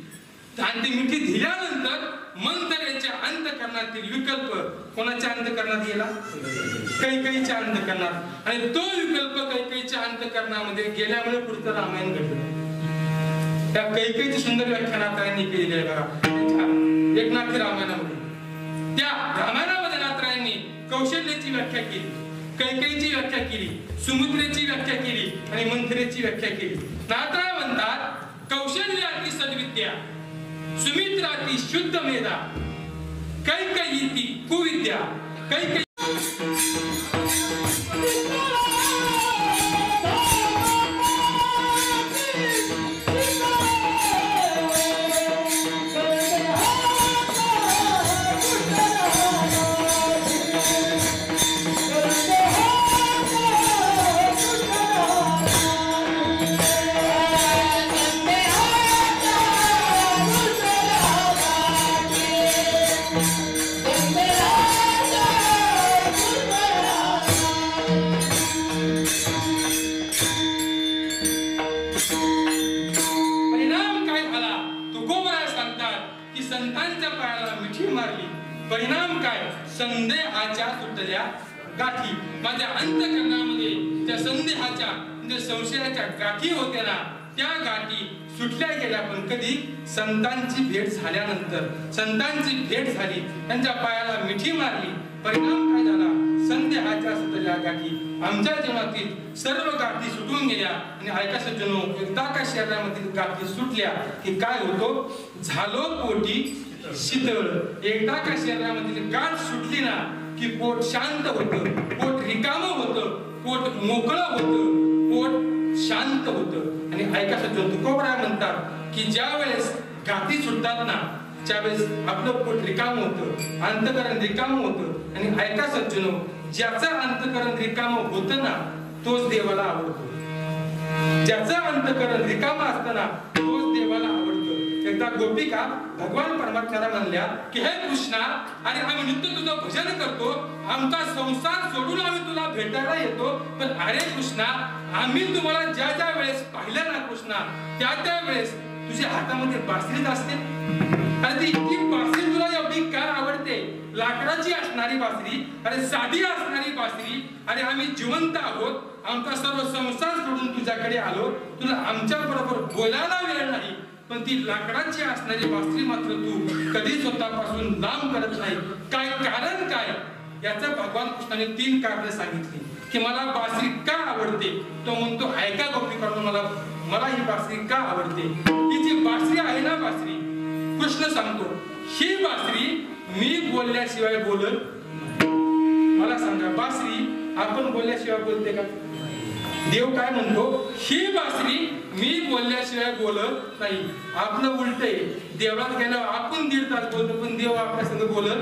S2: आणि ती मिठी दिल्यानंतर मंथरेच्या अंतःकरणातील विकल्प कोणाच्या अंतःकरणात गेला? कैकेयीच्या अंतःकरणात. आणि तो विकल्प कैकेयीच्या अंतःकरणामध्ये गेल्यामुळे पुढचं रामायण घडलं. त्या कैकेयीची सुंदर व्याख्या नाथरायांनी केलेली आहे बघा एकनाथी रामायणामध्ये. त्या रामायणामध्ये नाथरायांनी कौशल्याची व्याख्या केली, कैकेयीची व्याख्या केली, सुमित्रेची व्याख्या केली आणि मंथरेची व्याख्या केली. नाथराय म्हणतात कौशल्याती सद्विद्या, सुमित्राती शुद्ध मेधा, कैकेयीती कुविद्या. कैकेयी परिणाम काय? संदेहाच्या सुटल्या गाठी. माझ्या अंतःकरणामध्ये त्या संदेहाच्या म्हणजे संशयाच्या गाठी होत्या ना, त्या गाठी सुटल्या गेल्या. पण कधी? संतांची भेट झाल्यानंतर. संतांची भेट झाली, त्यांच्या पायाला मिठी मारली. परिणाम काय झाला? संदेहाच्या सुटल्या गाठी. आमच्या जीवनातील सर्व गाठी सुटून गेल्या. आणि ऐका सज्जनो, एकदा का शरीरामधील गाठी सुटल्या की काय होतो? झालो पोटी शीतळ. एकदा का शरीरामधील गाठ सुटली ना की पोट शांत होतं, पोट रिकामं होतं, पोट मोकळं होतं, पोट शांत होतं. आणि ऐका सज्जनो, तुकोबरा म्हणतात की ज्या वेळेस गाठी सुटतात ना, त्यावेळेस आपलं पोट रिकामं होतं, अंतःकरण रिकामं होतं. आणि ऐका सज्जनो, ज्याचं अंतःकरण रिकामं होतं ना तोच देवाला आवडतो. ज्याचं अंतःकरण रिकामं असतं ना तोच देवाला आवडतो. एकदा गोपिका भगवान परमात्म्याला म्हणल्या की हे कृष्णा, अरे आम्ही नित्य तुझं भजन करतो, आमचा संसार सोडून आम्ही तुला भेटायला येतो, पण अरे कृष्णा, आम्ही तुम्हाला ज्या ज्या वेळेस पाहिलं ना कृष्णा, त्या त्या वेळेस तुझ्या हातामध्ये बासरीच असते. अरे ती इतकी बासरी तुला एवढी काय आवडते? लाकडाची असणारी बासरी, अरे साधी असणारी बासरी. अरे आम्ही जिवंत आहोत, आमचा सर्व संसार सोडून तुझ्याकडे आलो, तुला आमच्या बरोबर बोलायला वेळ नाही, पण ती लाकडाची असणारी बासरी मात्र तू कधी स्वतःपासून लांब करत नाही. काय कारण काय? याचं भगवान कृष्णाने 3 कारणे सांगितली की मला बासरी का आवडते. तो म्हणतो ऐका गोपिकांनो, मला ही बासरी का आवडते. ही जी बासरी आहे ना, बासरी कृष्ण सांगतो ही बासरी मी बोलल्याशिवाय बोलत. मला सांगा, बासरी आपण बोलल्याशिवाय बोलते का? देव काय म्हणतो? ही बासरी मी बोलल्याशिवाय बोलत नाही. आपलं उलट आहे. देवळात गेल्यावर आपण 1.5 तास बोलतो, पण देव आपल्या संग बोलत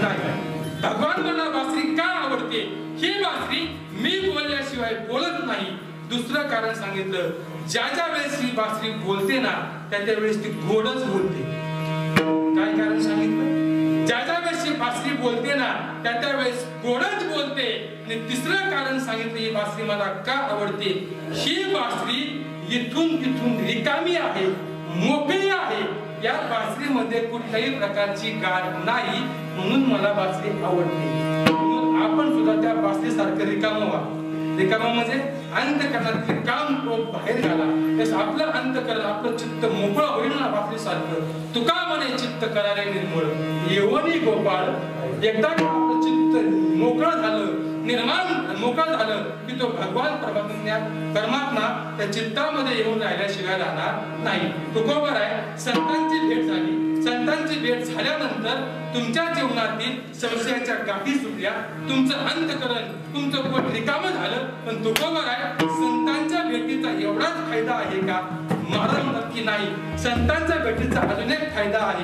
S2: नाही. भगवान मला बासरी का आवडते? ही बासरी मी बोलल्याशिवाय बोलत नाही. दुसरं कारण सांगितलं, ज्या वेळेस ही बासरी बोलते ना त्या वेळेस ती गोडच बोलते. काय कारण सांगितलं? ज्या वेळेस ही बासरी बोलते ना त्या वेळेस गोडच बोलते. आणि तिसरं कारण सांगितलं, ही बासरी मला का आवडते, ही बासरी इथून तिथून रिकामी आहे, मोकळी आहे. या बासरीमध्ये कुठल्याही प्रकारची गाठ नाही, म्हणून मला बासरी आवडते. म्हणून आपण सुद्धा त्या बासरीसारखं रिकामं व्हा. रिकामं म्हणजे अंतःकरणातले काम बाहेर घाला. तसं आपलं अंतःकरण, आपलं चित्त मोकळं होईल ना बासरीसारखं. तुका म्हणे चित्त करारे निर्मळ, येवनी गोपाळ. एकदा आपलं चित्त मोकळं झालं, निर्माण मोकळं झालं की तो भगवान परमात्मा त्या चित्तामध्ये येऊन राहिल्याशिवाय राहणार नाही. तुकोबर आहे, संतांची भेट झाली. संतांची भेट झाल्यानंतर तुमच्या जीवनातील संशयाच्या गाठी सुटल्या, तुमचं अंतःकरण, तुमचं पोट रिकामं झालं. पण तुकोबर आहे, संतांच्या भेटीचा एवढाच फायदा आहे का? महाराज नक्की नाही. संतांच्या भेटीचा अजून एक फायदा आहे.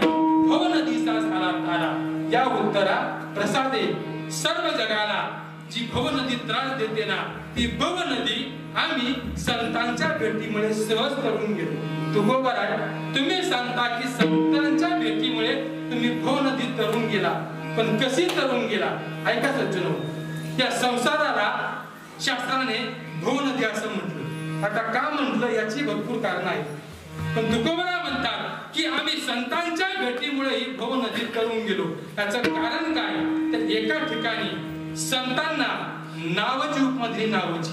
S2: भव नदीचा झाला तारा, या उत्तरा प्रसादे सर्व जगाला. जी भव नदी त्रास देते ना, ती भव नदी आम्ही संतांच्या भेटीमुळे सहज करून गेलो. तुकोबर आहे, तुम्ही सांगता की संतांच्या भेटीमुळे तुम्ही भव नदी तरून गेला. पण कशी तरून गेला? ऐका सज्जनो, या संसाराला शास्त्राने भव नदी असं म्हटलं. आता का म्हटलं याची भरपूर कारण आहेत. पण तुकोबरा म्हणतात की आम्ही संतांच्या भेटीमुळे ही भव नदी तरून गेलो. याचं कारण काय? तर एका ठिकाणी संतांना नावाची उपमध्ये नावाची,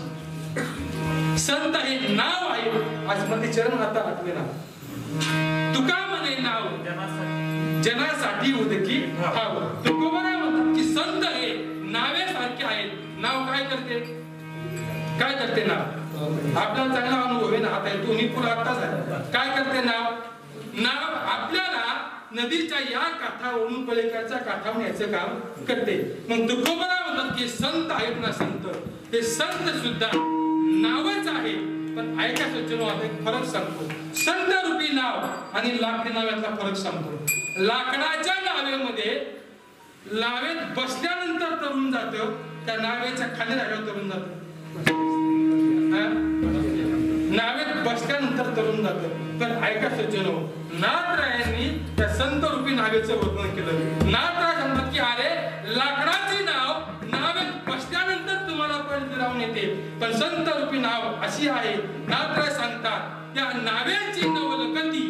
S2: संत हे नाव आहे. आज मध्ये चरण आता आठवे ना, तुका म्हणे नाव जनासाठी उदकी ठाव. तुकोबरा म्हणतात की संत हे नावेसारखे आहेत. नाव काय करते? काय करते नाव? आपल्याला चांगला अनुभव आहे ना, आता दोन्ही पुढे आताच आहे. काय करते नाव? नाव आपल्याला नदीच्या या काठावरून पलीकडच्या काठावर याचं काम करते. मग तुकोबरा म्हणतात की संत आहेत ना, संत हे संत सुद्धा नावच आहे. पण ऐका सज्जनो, आता एक फरक सांगतो. संत रूपी नाव आणि लाकडी नावातला फरक सांगतो. लाकडाच्या नावेमध्ये लावेत बसल्यानंतर तरुण जातं, त्या नावेच्या खाली राहिल्यावर तरुण जातं. नावेत बसल्यानंतर तरुण जातं. पण ऐका सज्जनो, नाथरायांनी त्या संत रूपी नावेचं वर्णन केलं. नाथराय सांगतात की अरे लाकडाची नाव नावेत बसल्यानंतर तुम्हाला पडली राहून येते, पण संत रूपी नाव अशी आहे. नाथराय सांगतात त्या नावेची नवलगती,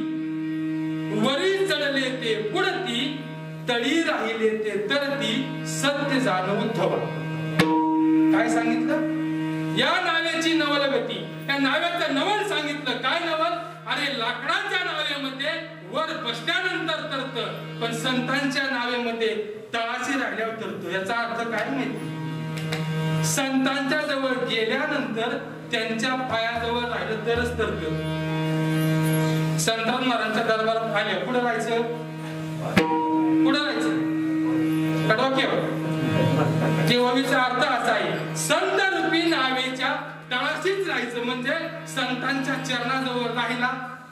S2: वरी चढले ते पुढती, तळी राहिले ते तरती, सत्य जाणवून ठेवा. काय सांगितलं? या नावेची नवलगती, त्या नाव्याचं नवल सांगितलं. काय नवल? अरे लाकडाच्या नावेमध्ये वर बसल्यानंतर तरत, पण संतांच्या नावेमध्ये तळाशी राहिल्यावर तरतो. याचा अर्थ काय माहिती? संतांच्या जवळ गेल्यानंतर त्यांच्या पायाजवळ राहिलं तरच तरत. संत महाराजांच्या दरबारात आले, पुढे राहायचं, पुढे राहायचं डोक्यावर. केवळीचा अर्थ असा आहे, संत रूपी नावेच्या तळाशीच राहायचं. म्हणजे संतांच्या चरणाजवळ राहिला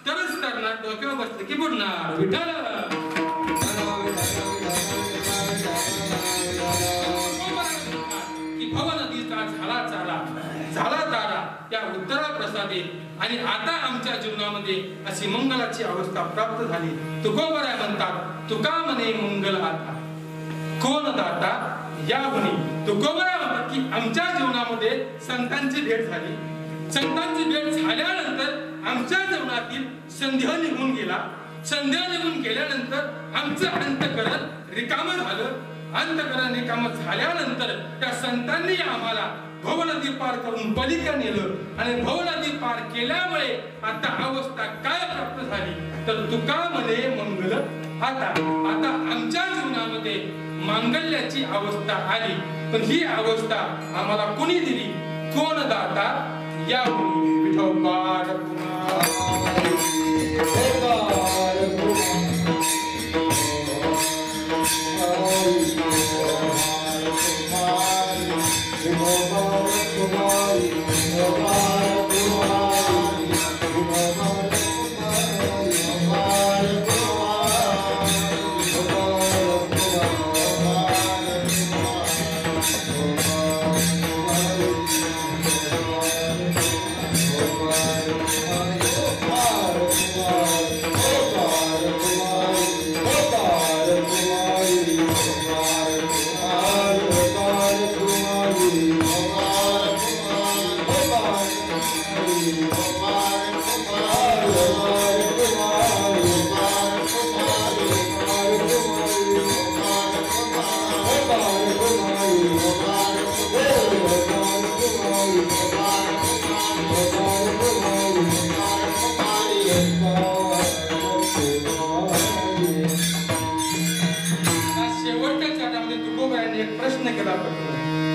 S2: तरच तरणार. डोक्यावर बसलं की बुडणार. विठ्ठल की भव नदीचा झाला चाला, झाला तारा, त्या उत्तरा प्रसादे. आणि आता आमच्या जीवनामध्ये अशी मंगलाची अवस्था प्राप्त झाली. तुकोबरा म्हणतात, तुका म्हणे मंगल आता, कोण दाता या म्हणे. तुकोबरा म्हणतात की आमच्या जीवनामध्ये संतांची भेट झाली. संतांची भेट झाल्यानंतर आमच्या जीवनातील संदेह निघून गेला. संदेह निघून गेल्यानंतर आमचं अंतःकरण रिकामं झालं. अंतःकरण रिकामं झाल्यानंतर त्या संतांनी आम्हाला भव नदी पार करून पलीकडे नेलं. आणि भव नदी पार केल्यामुळे आता अवस्था काय प्राप्त झाली? तर तुका म्हणे मंगल आता. आता आमच्या जीवनामध्ये मांगल्याची अवस्था आली. पण ही अवस्था आम्हाला कोणी दिली? कोण दाता या विठोबा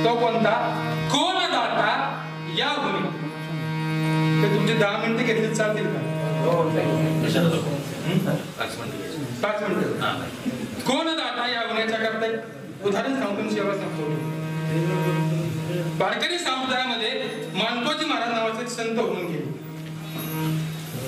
S2: तो कोणता? कोण दाता या गुणी. ते तुमचे 10 मिनिटं घेतली चालतील का? 5 मिनिटं. कोण दाता या गुन्ह्याच्या करता उदाहरण सांगून सेवा संपवतो. वारकरी संप्रदायामध्ये मानकोजी महाराज नावाचे एक संत होऊन गेले.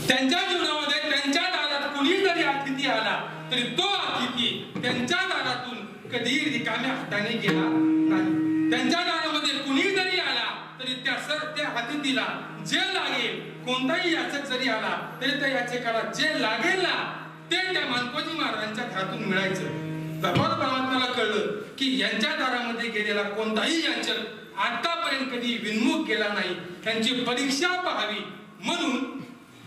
S2: त्यांच्या जीवनामध्ये त्यांच्या दारात कुणी जरी अतिथी आला तरी तो अतिथी त्यांच्या दारातून कधी रिकाम्या हाताने गेला नाही. त्यांच्या दारामध्ये कुणी जरी आला तरी त्या अतिथीला जे लागेल, कोणताही याचक जरी आला तरी त्या याचकाला जे लागेल ना ते त्या मानकोजी महाराजांच्या घरातून मिळायचं. भगवान परमात्म्याला कळलं की यांच्या दारामध्ये गेलेला कोणताही याचक आतापर्यंत कधी विन्मुख केला नाही, त्यांची परीक्षा पाहावी म्हणून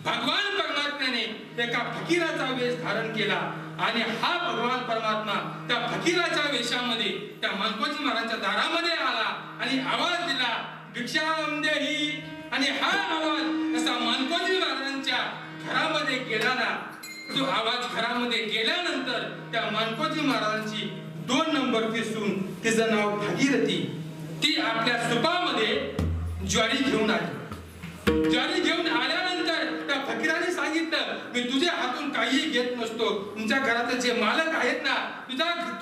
S2: भगवान परमात्म्याने एका फकीराचा वेश धारण केला आणि हा भगवान परमात्मा त्या फकीराच्या वेशामध्ये त्या मानकोजी महाराजांच्या दारामध्ये आला आणि आवाज दिला, भिक्षाम देही. आणि हा आवाज असा मानकोजी महाराजांच्या घरामध्ये गेला ना, जो आवाज घरामध्ये गेल्यानंतर त्या मानकोजी महाराजांची 2 नंबरची सून, तिचं नाव भागीरथी, ती आपल्या सुपामध्ये ज्वारी घेऊन आली. ज्वारी घेऊन आल्यानंतर त्या फकीराने सांगितलं, मी तुझ्या हातून काही घेत नसतो. तुमच्या घरातले जे मालक आहेत ना,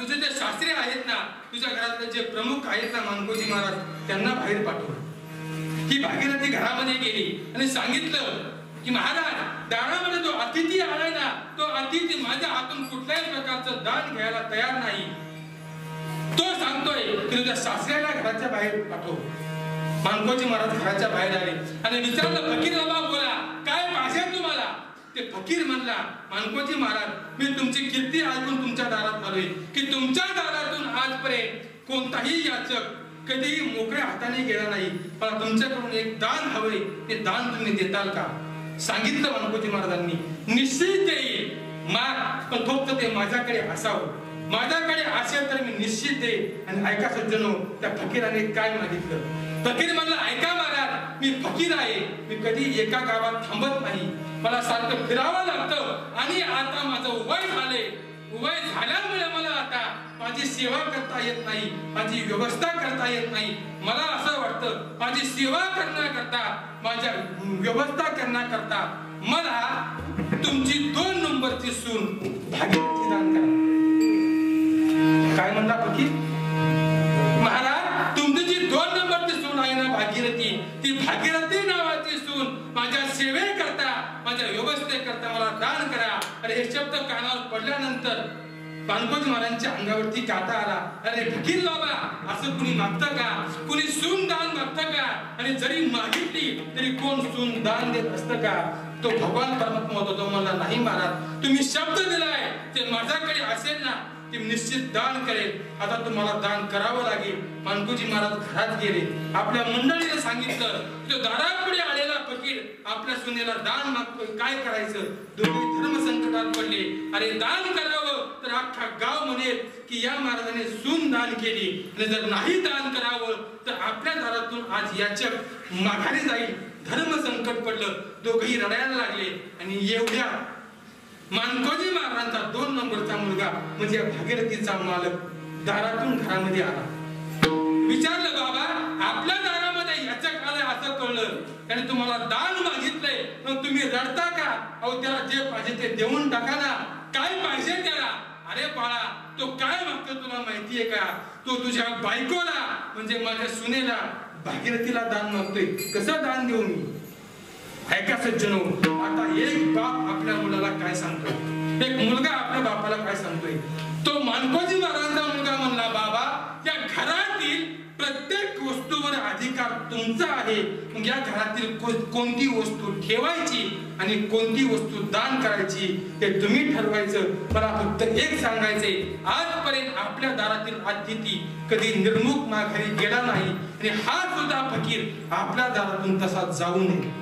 S2: तुझे जे शास्त्री आहेत ना, तुझ्या घरातले जे प्रमुख आहेत ना मानकोजी महाराज, त्यांना बाहेर पाठव. ही भागीरथी घरामध्ये गेली आणि सांगितलं की महाराज, दारामध्ये जो अतिथी आलाय ना, तो अतिथी माझ्या हातून कुठल्याही प्रकारचं दान घ्यायला तयार नाही. तो सांगतोय की तुझ्या सासऱ्याला घराच्या बाहेर पाठव. मानकोजी महाराज घराच्या बाहेर आले आणि विचारलं, फकीर बाबा बोला, काय पाहिजे तुम्हाला? ते फकीर म्हणला, मानकोजी महाराज, मी तुमची कीर्ती ऐकून तुमच्या दारात आलोय की तुमच्या दारातून आजपर्यंत कोणताही याचक कधीही मोकळ्या हाताने गेला नाही. मला तुमच्याकडून एक दान हवंय, ते दान तुम्ही देताल का? सांगितलं मानकोजी महाराजांनी, निश्चित देईल, पण फक्त ते माझ्याकडे असावं. माझ्याकडे असेल तर मी निश्चित देईल. आणि ऐका सज्जनो, त्या फकीराने काय मागितलं? फकीर म्हणला, ऐका महाराज, मी फकीर आहे, मी कधी एका गावात थांबत नाही, मला सारखं फिरावं लागतं आणि आता माझं वय झाले. वय झाल्यामुळे मला आता माझी सेवा करता येत नाही, माझी व्यवस्था करता येत नाही. मला असं वाटतं, माझी सेवा करण्याकरता, माझ्या व्यवस्था करण्याकरता मला तुमची 2 नंबरची सून भागीरथी दान करा. काय म्हणला फकीर? महाराज, तुमची जी 2 नंबरची सून आहे ना भागीरथी, ती भागीरथी नावाची सून माझ्या सेवेकरता, माझ्या व्यवस्थेकरता मला दान करा. आणि हे शब्द कानावर पडल्यानंतर मानकोजी महाराजांच्या अंगावरती काटा आला. अरे फकीर बाबा, असं कुणी मागतं का? कुणी सून दान मागतं का? आणि जरी मागितली तरी कोण सून दान देत असतं का? तो भगवान परमात्मा होता. तो मला, नाही महाराज, तुम्ही शब्द दिलाय ते माझ्याकडे असेल ना, ते निश्चित दान करेल. आता तुम्हाला दान करावं लागेल. मानकोजी महाराज घरात गेले, आपल्या मंडळीने सांगितलं, तो दारापुढे आलेला फकीर आपल्या सुनेला दान मागतोय, काय करायचं? दोघे धर्म संकटात पडले. अरे दान करावं तर अख्खा गाव म्हणेल की या महाराजाने सून दान केली, आणि जर नाही दान करावं तर आपल्या दारातून आज याचक माघारी जाईल. धर्म संकट पडलं, दोघेही रडायला लागले. आणि एवढ्या मानकोजी महाराजांचा 2 नंबरचा मुलगा म्हणजे भागीरथीचा मालक दारातून घरामध्ये आला. विचारलं, बाबा, आपल्या दारामध्ये याचक आलाय असं कळलं, त्याने तुम्हाला दान मागितलंय, मग तुम्ही रडता का? अहो, त्याला जे पाहिजे ते देऊन टाका ना. काय पाहिजे त्याला? अरे बाळा, तो काय मागतो तुला माहितीये का? तो तुझ्या बायकोला म्हणजे माझ्या सुनेला, भागीरथीला दान मागतोय. कसं दान देऊ मी? ऐका सज्जनो, आता एक बाप आपल्या मुलाला काय सांगतोय, एक मुलगा आपल्या बापाला काय सांगतोय? तो मानकोजी महाराजांचा मुलगा म्हणला, बाबा, या घरातील प्रत्येक वस्तूवर अधिकार तुमचा आहे. मग या घरातील कोणती वस्तू ठेवायची आणि कोणती वस्तू दान करायची ते तुम्ही ठरवायचं. मला फक्त एक सांगायचंय, आजपर्यंत आपल्या दारातील अतिथी कधी निर्मुख माघारी गेला नाही, आणि हा सुद्धा फकीर आपल्या दारातून तसा जाऊ नये.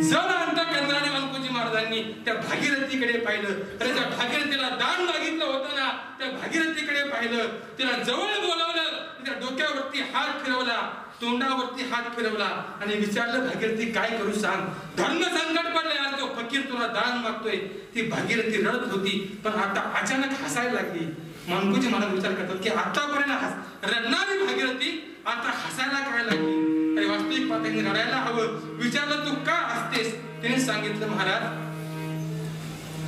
S2: जण अंत करणारे मानकोजी महाराजांनी त्या भागीरथीकडे पाहिलं. आणि त्या भागीरथीला दान मागितलं होतं ना, त्या भागीरथीकडे पाहिलं, तिला जवळ बोलावलं. तिच्या डोक्यावरती हात फिरवला, तोंडावरती हात फिरवला आणि विचारलं, भागीरथी काय करू सांग, धर्म संकट पडले यार, तो फकीर तुला दान मागतोय. ती भागीरथी रडत होती, पण आता अचानक हसायला लागली. मानकोजी मनात विचार करतात की आतापर्यंत रडणारी भागीरथी आता हसायला काय लागली. अरे वास्तविक पाहता रडायला हवं. विचारलं, तू का हसतेस? तिने सांगितलं, महाराज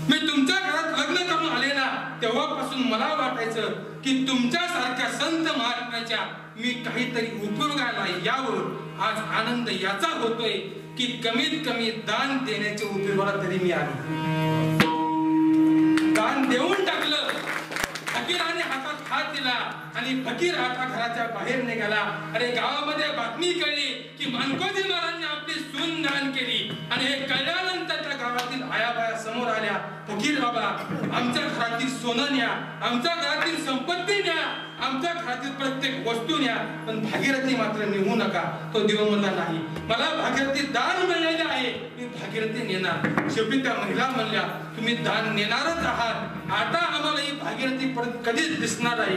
S2: मी तुमच्या घरात लग्न करून आले ना, तेव्हापासून मला वाटायचं की तुमच्यासारख्या संत महात्म्याच्या मी काहीतरी उपयोगाला यावं. आज आनंद याचा होतोय की कमीत कमी दान देण्याच्या उपयोगाला तरी मी आलो. दान देऊन टाकलं. फकीराने हातात हात दिला आणि फकीर आता घराच्या बाहेर निघाला. अरे गावामध्ये बातमी कळली की मानकोजी महाराजांनी आपली सून दान केली आणि हे कळल्यानंतर त्या गावातील आयाबाया समोर आल्या. फकीर बाबा, आमच्या घरातील सोनं न्या, आमच्या घरातील संपत्ती न्या, आमच्या घरातील प्रत्येक वस्तू न्या, पण भागीरथी मात्र निघू नका. तो देव म्हणला, नाही, मला भागीरथी दान मिळालेले आहे, मी भागीरथी नेणार. शेवटी त्या महिला म्हणल्या, तुम्ही दान नेणारच आहात, आता आम्हाला ही भागीरथी परत कधीच दिसणार नाही.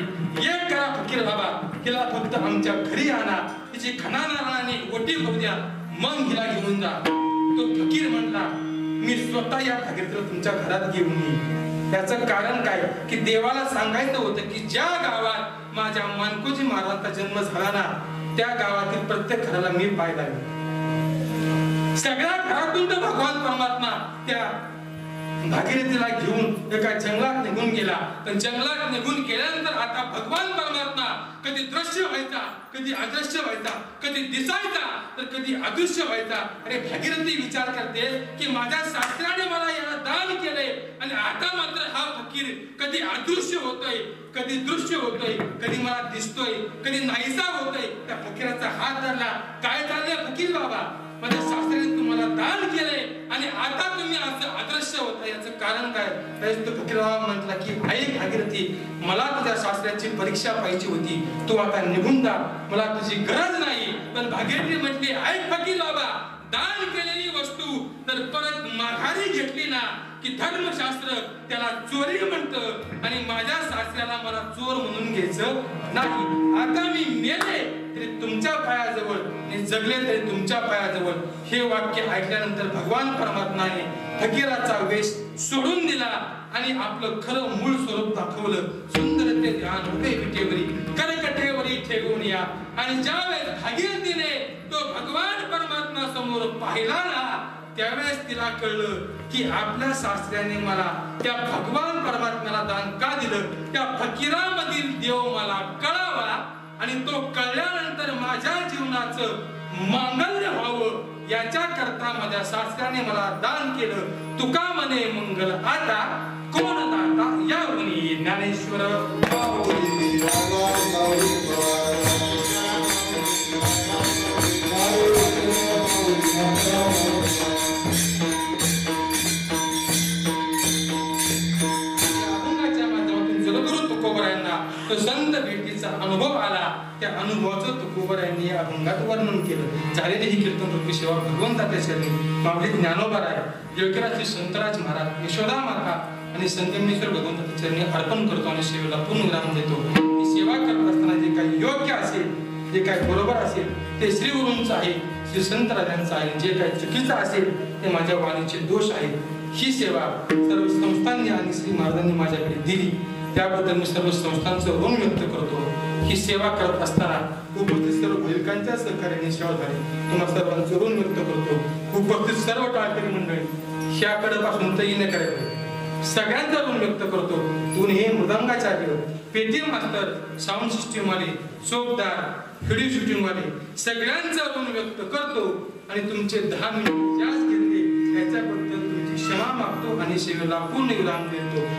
S2: एक करा फकीर बाबा, तिला फक्त आमच्या घरी आणा, तिची खणानाराने ओटी होऊ द्या, मग हिला घेऊन जा. तो फकीर म्हणला, मी स्वतः या भागीरथीला तुमच्या घरात घेऊन येईन. याचं कारण काय की देवाला सांगायचं होतं की ज्या गावात माझ्या मानकोजी महाराजांचा जन्म झाला ना, त्या गावातील प्रत्येक घराला मी पाय लावेन. सगळ्या घरातून तर भगवान परमात्मा त्या भागीरथीला घेऊन एका जंगलात निघून गेला. पण जंगलात निघून गेल्यानंतर आता भगवान परमात्मा कधी दृश्य व्हायचा, कधी अदृश्य व्हायचा, कधी दिसायचा तर कधी अदृश्य व्हायचा. अरे भागीरथी विचार करते की माझ्या सासऱ्याने मला याला दान केले आणि आता मात्र हा फकीर कधी अदृश्य होतोय, कधी दृश्य होतोय, कधी मला दिसतोय, कधी नाहीसा होतोय. त्या फकीराचा हात धरला. काय चाललंय फकीर बाबा, माझ्या सासऱ्याने तुम्हाला दान केलंय आणि आता तुम्ही असं अदृश्य होता, याचं कारण काय? तो फकीर बाबा म्हटला की ऐक भागीरथी, मला तुझ्या सासऱ्याची परीक्षा पाहिजे होती, तू आता निघून जा, मला तुझी गरज नाही. पण भागीरथी म्हटली, ऐक फकीर बाबा, दान केलेली वस्तू तर परत माघारी घेतली ना की धर्मशास्त्र त्याला चोरी म्हणतं आणि माझ्या सासऱ्याला मला चोर म्हणून घ्यायचं नाही. आता मी मेले तरी तुमच्या पायाजवळ आणि जगले तरी तुमच्या पायाजवळ. हे वाक्य ऐकल्यानंतर भगवान परमात्माने फकीराचा वेश सोडून दिला आणि आपलं खरं मूळ स्वरूप दाखवलं. सुंदर ते ध्यान उभे विटेवरी करकटेवरी ठेवून या. आणि ज्यावेळेस भागीरथीने तो भगवान परमात्मा समोर पाहिला ना, त्यावेळेस तिला कळलं की आपल्या सासऱ्याने मला त्या भगवान परमात्म्याला दान का दिलं. त्या फकीरामधील देव मला कळावा आणि तो कळल्यानंतर माझ्या जीवनाचं मांगल्य व्हावं, याच्या करता माझ्या सासऱ्याने मला दान केलं. तुका म्हणे मंगल आता कोण दाता यावून ज्ञानेश्वर. तो संत भेटीचा अनुभव आला. त्या अनुभवाचं तुकोबरायांनी या अभंगात वर्णन केलं. झालेली ही कीर्तन रूपी सेवा भगवंताच्या चरणी माऊली ज्ञानोबाराय, योगीराज संतराज महाराज, यशोदा माता आणि संगमेश्वर भगवंताच्या चरणी अर्पण करतो आणि सेवेला पूर्ण विराम देतो. ही सेवा करत असताना जे काही योग्य असेल, जे काही बरोबर असेल ते श्री गुरूंचं आहे, श्री संतराजांचं आहे. जे काही चुकीचं असेल ते माझ्या वाणीचे दोष आहेत. ही सेवा सर्व संस्थांनी आणि श्री महाराजांनी माझ्याकडे दिली, त्याबद्दल मी सर्व संस्थांचं ऋण व्यक्त करतो. ही सेवा करत असताना उपस्थित सर्व भाविकांच्या सहकार्याने सेवा झाली, तुम्हाला सर्वांचं ऋण व्यक्त करतो. उपस्थित सर्व टाळकरी मंडळी ह्याकडे पासून तर येण्याकडे सगळ्यांचा ऋण व्यक्त करतो. तुम्ही हे मृदंगाचार्य, पेटीएम मास्तर, साऊंड सिस्टीम वाले, चोपदार, व्हिडिओ शूटिंग वाले सगळ्यांचा ऋण व्यक्त करतो. आणि तुमचे 10 मिनिट जास्त घेतले याच्याबद्दल तुमची क्षमा मागतो आणि सेवेला पूर्ण विराम देतो.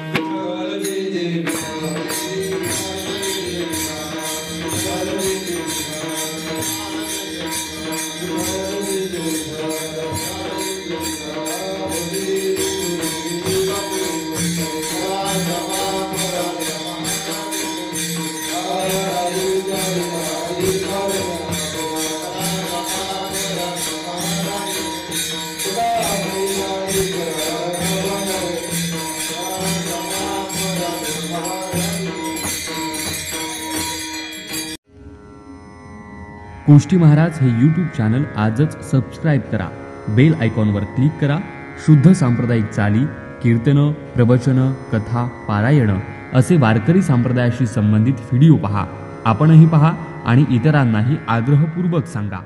S1: कोष्टी महाराज हे यूट्यूब चॅनल आजच सबस्क्राईब करा. बेल आयकॉनवर क्लिक करा. शुद्ध सांप्रदायिक चाली, कीर्तनं, प्रवचनं, कथा, पारायणं असे वारकरी संप्रदायाशी संबंधित व्हिडिओ पहा. आपणही पहा आणि इतरांनाही आग्रहपूर्वक सांगा.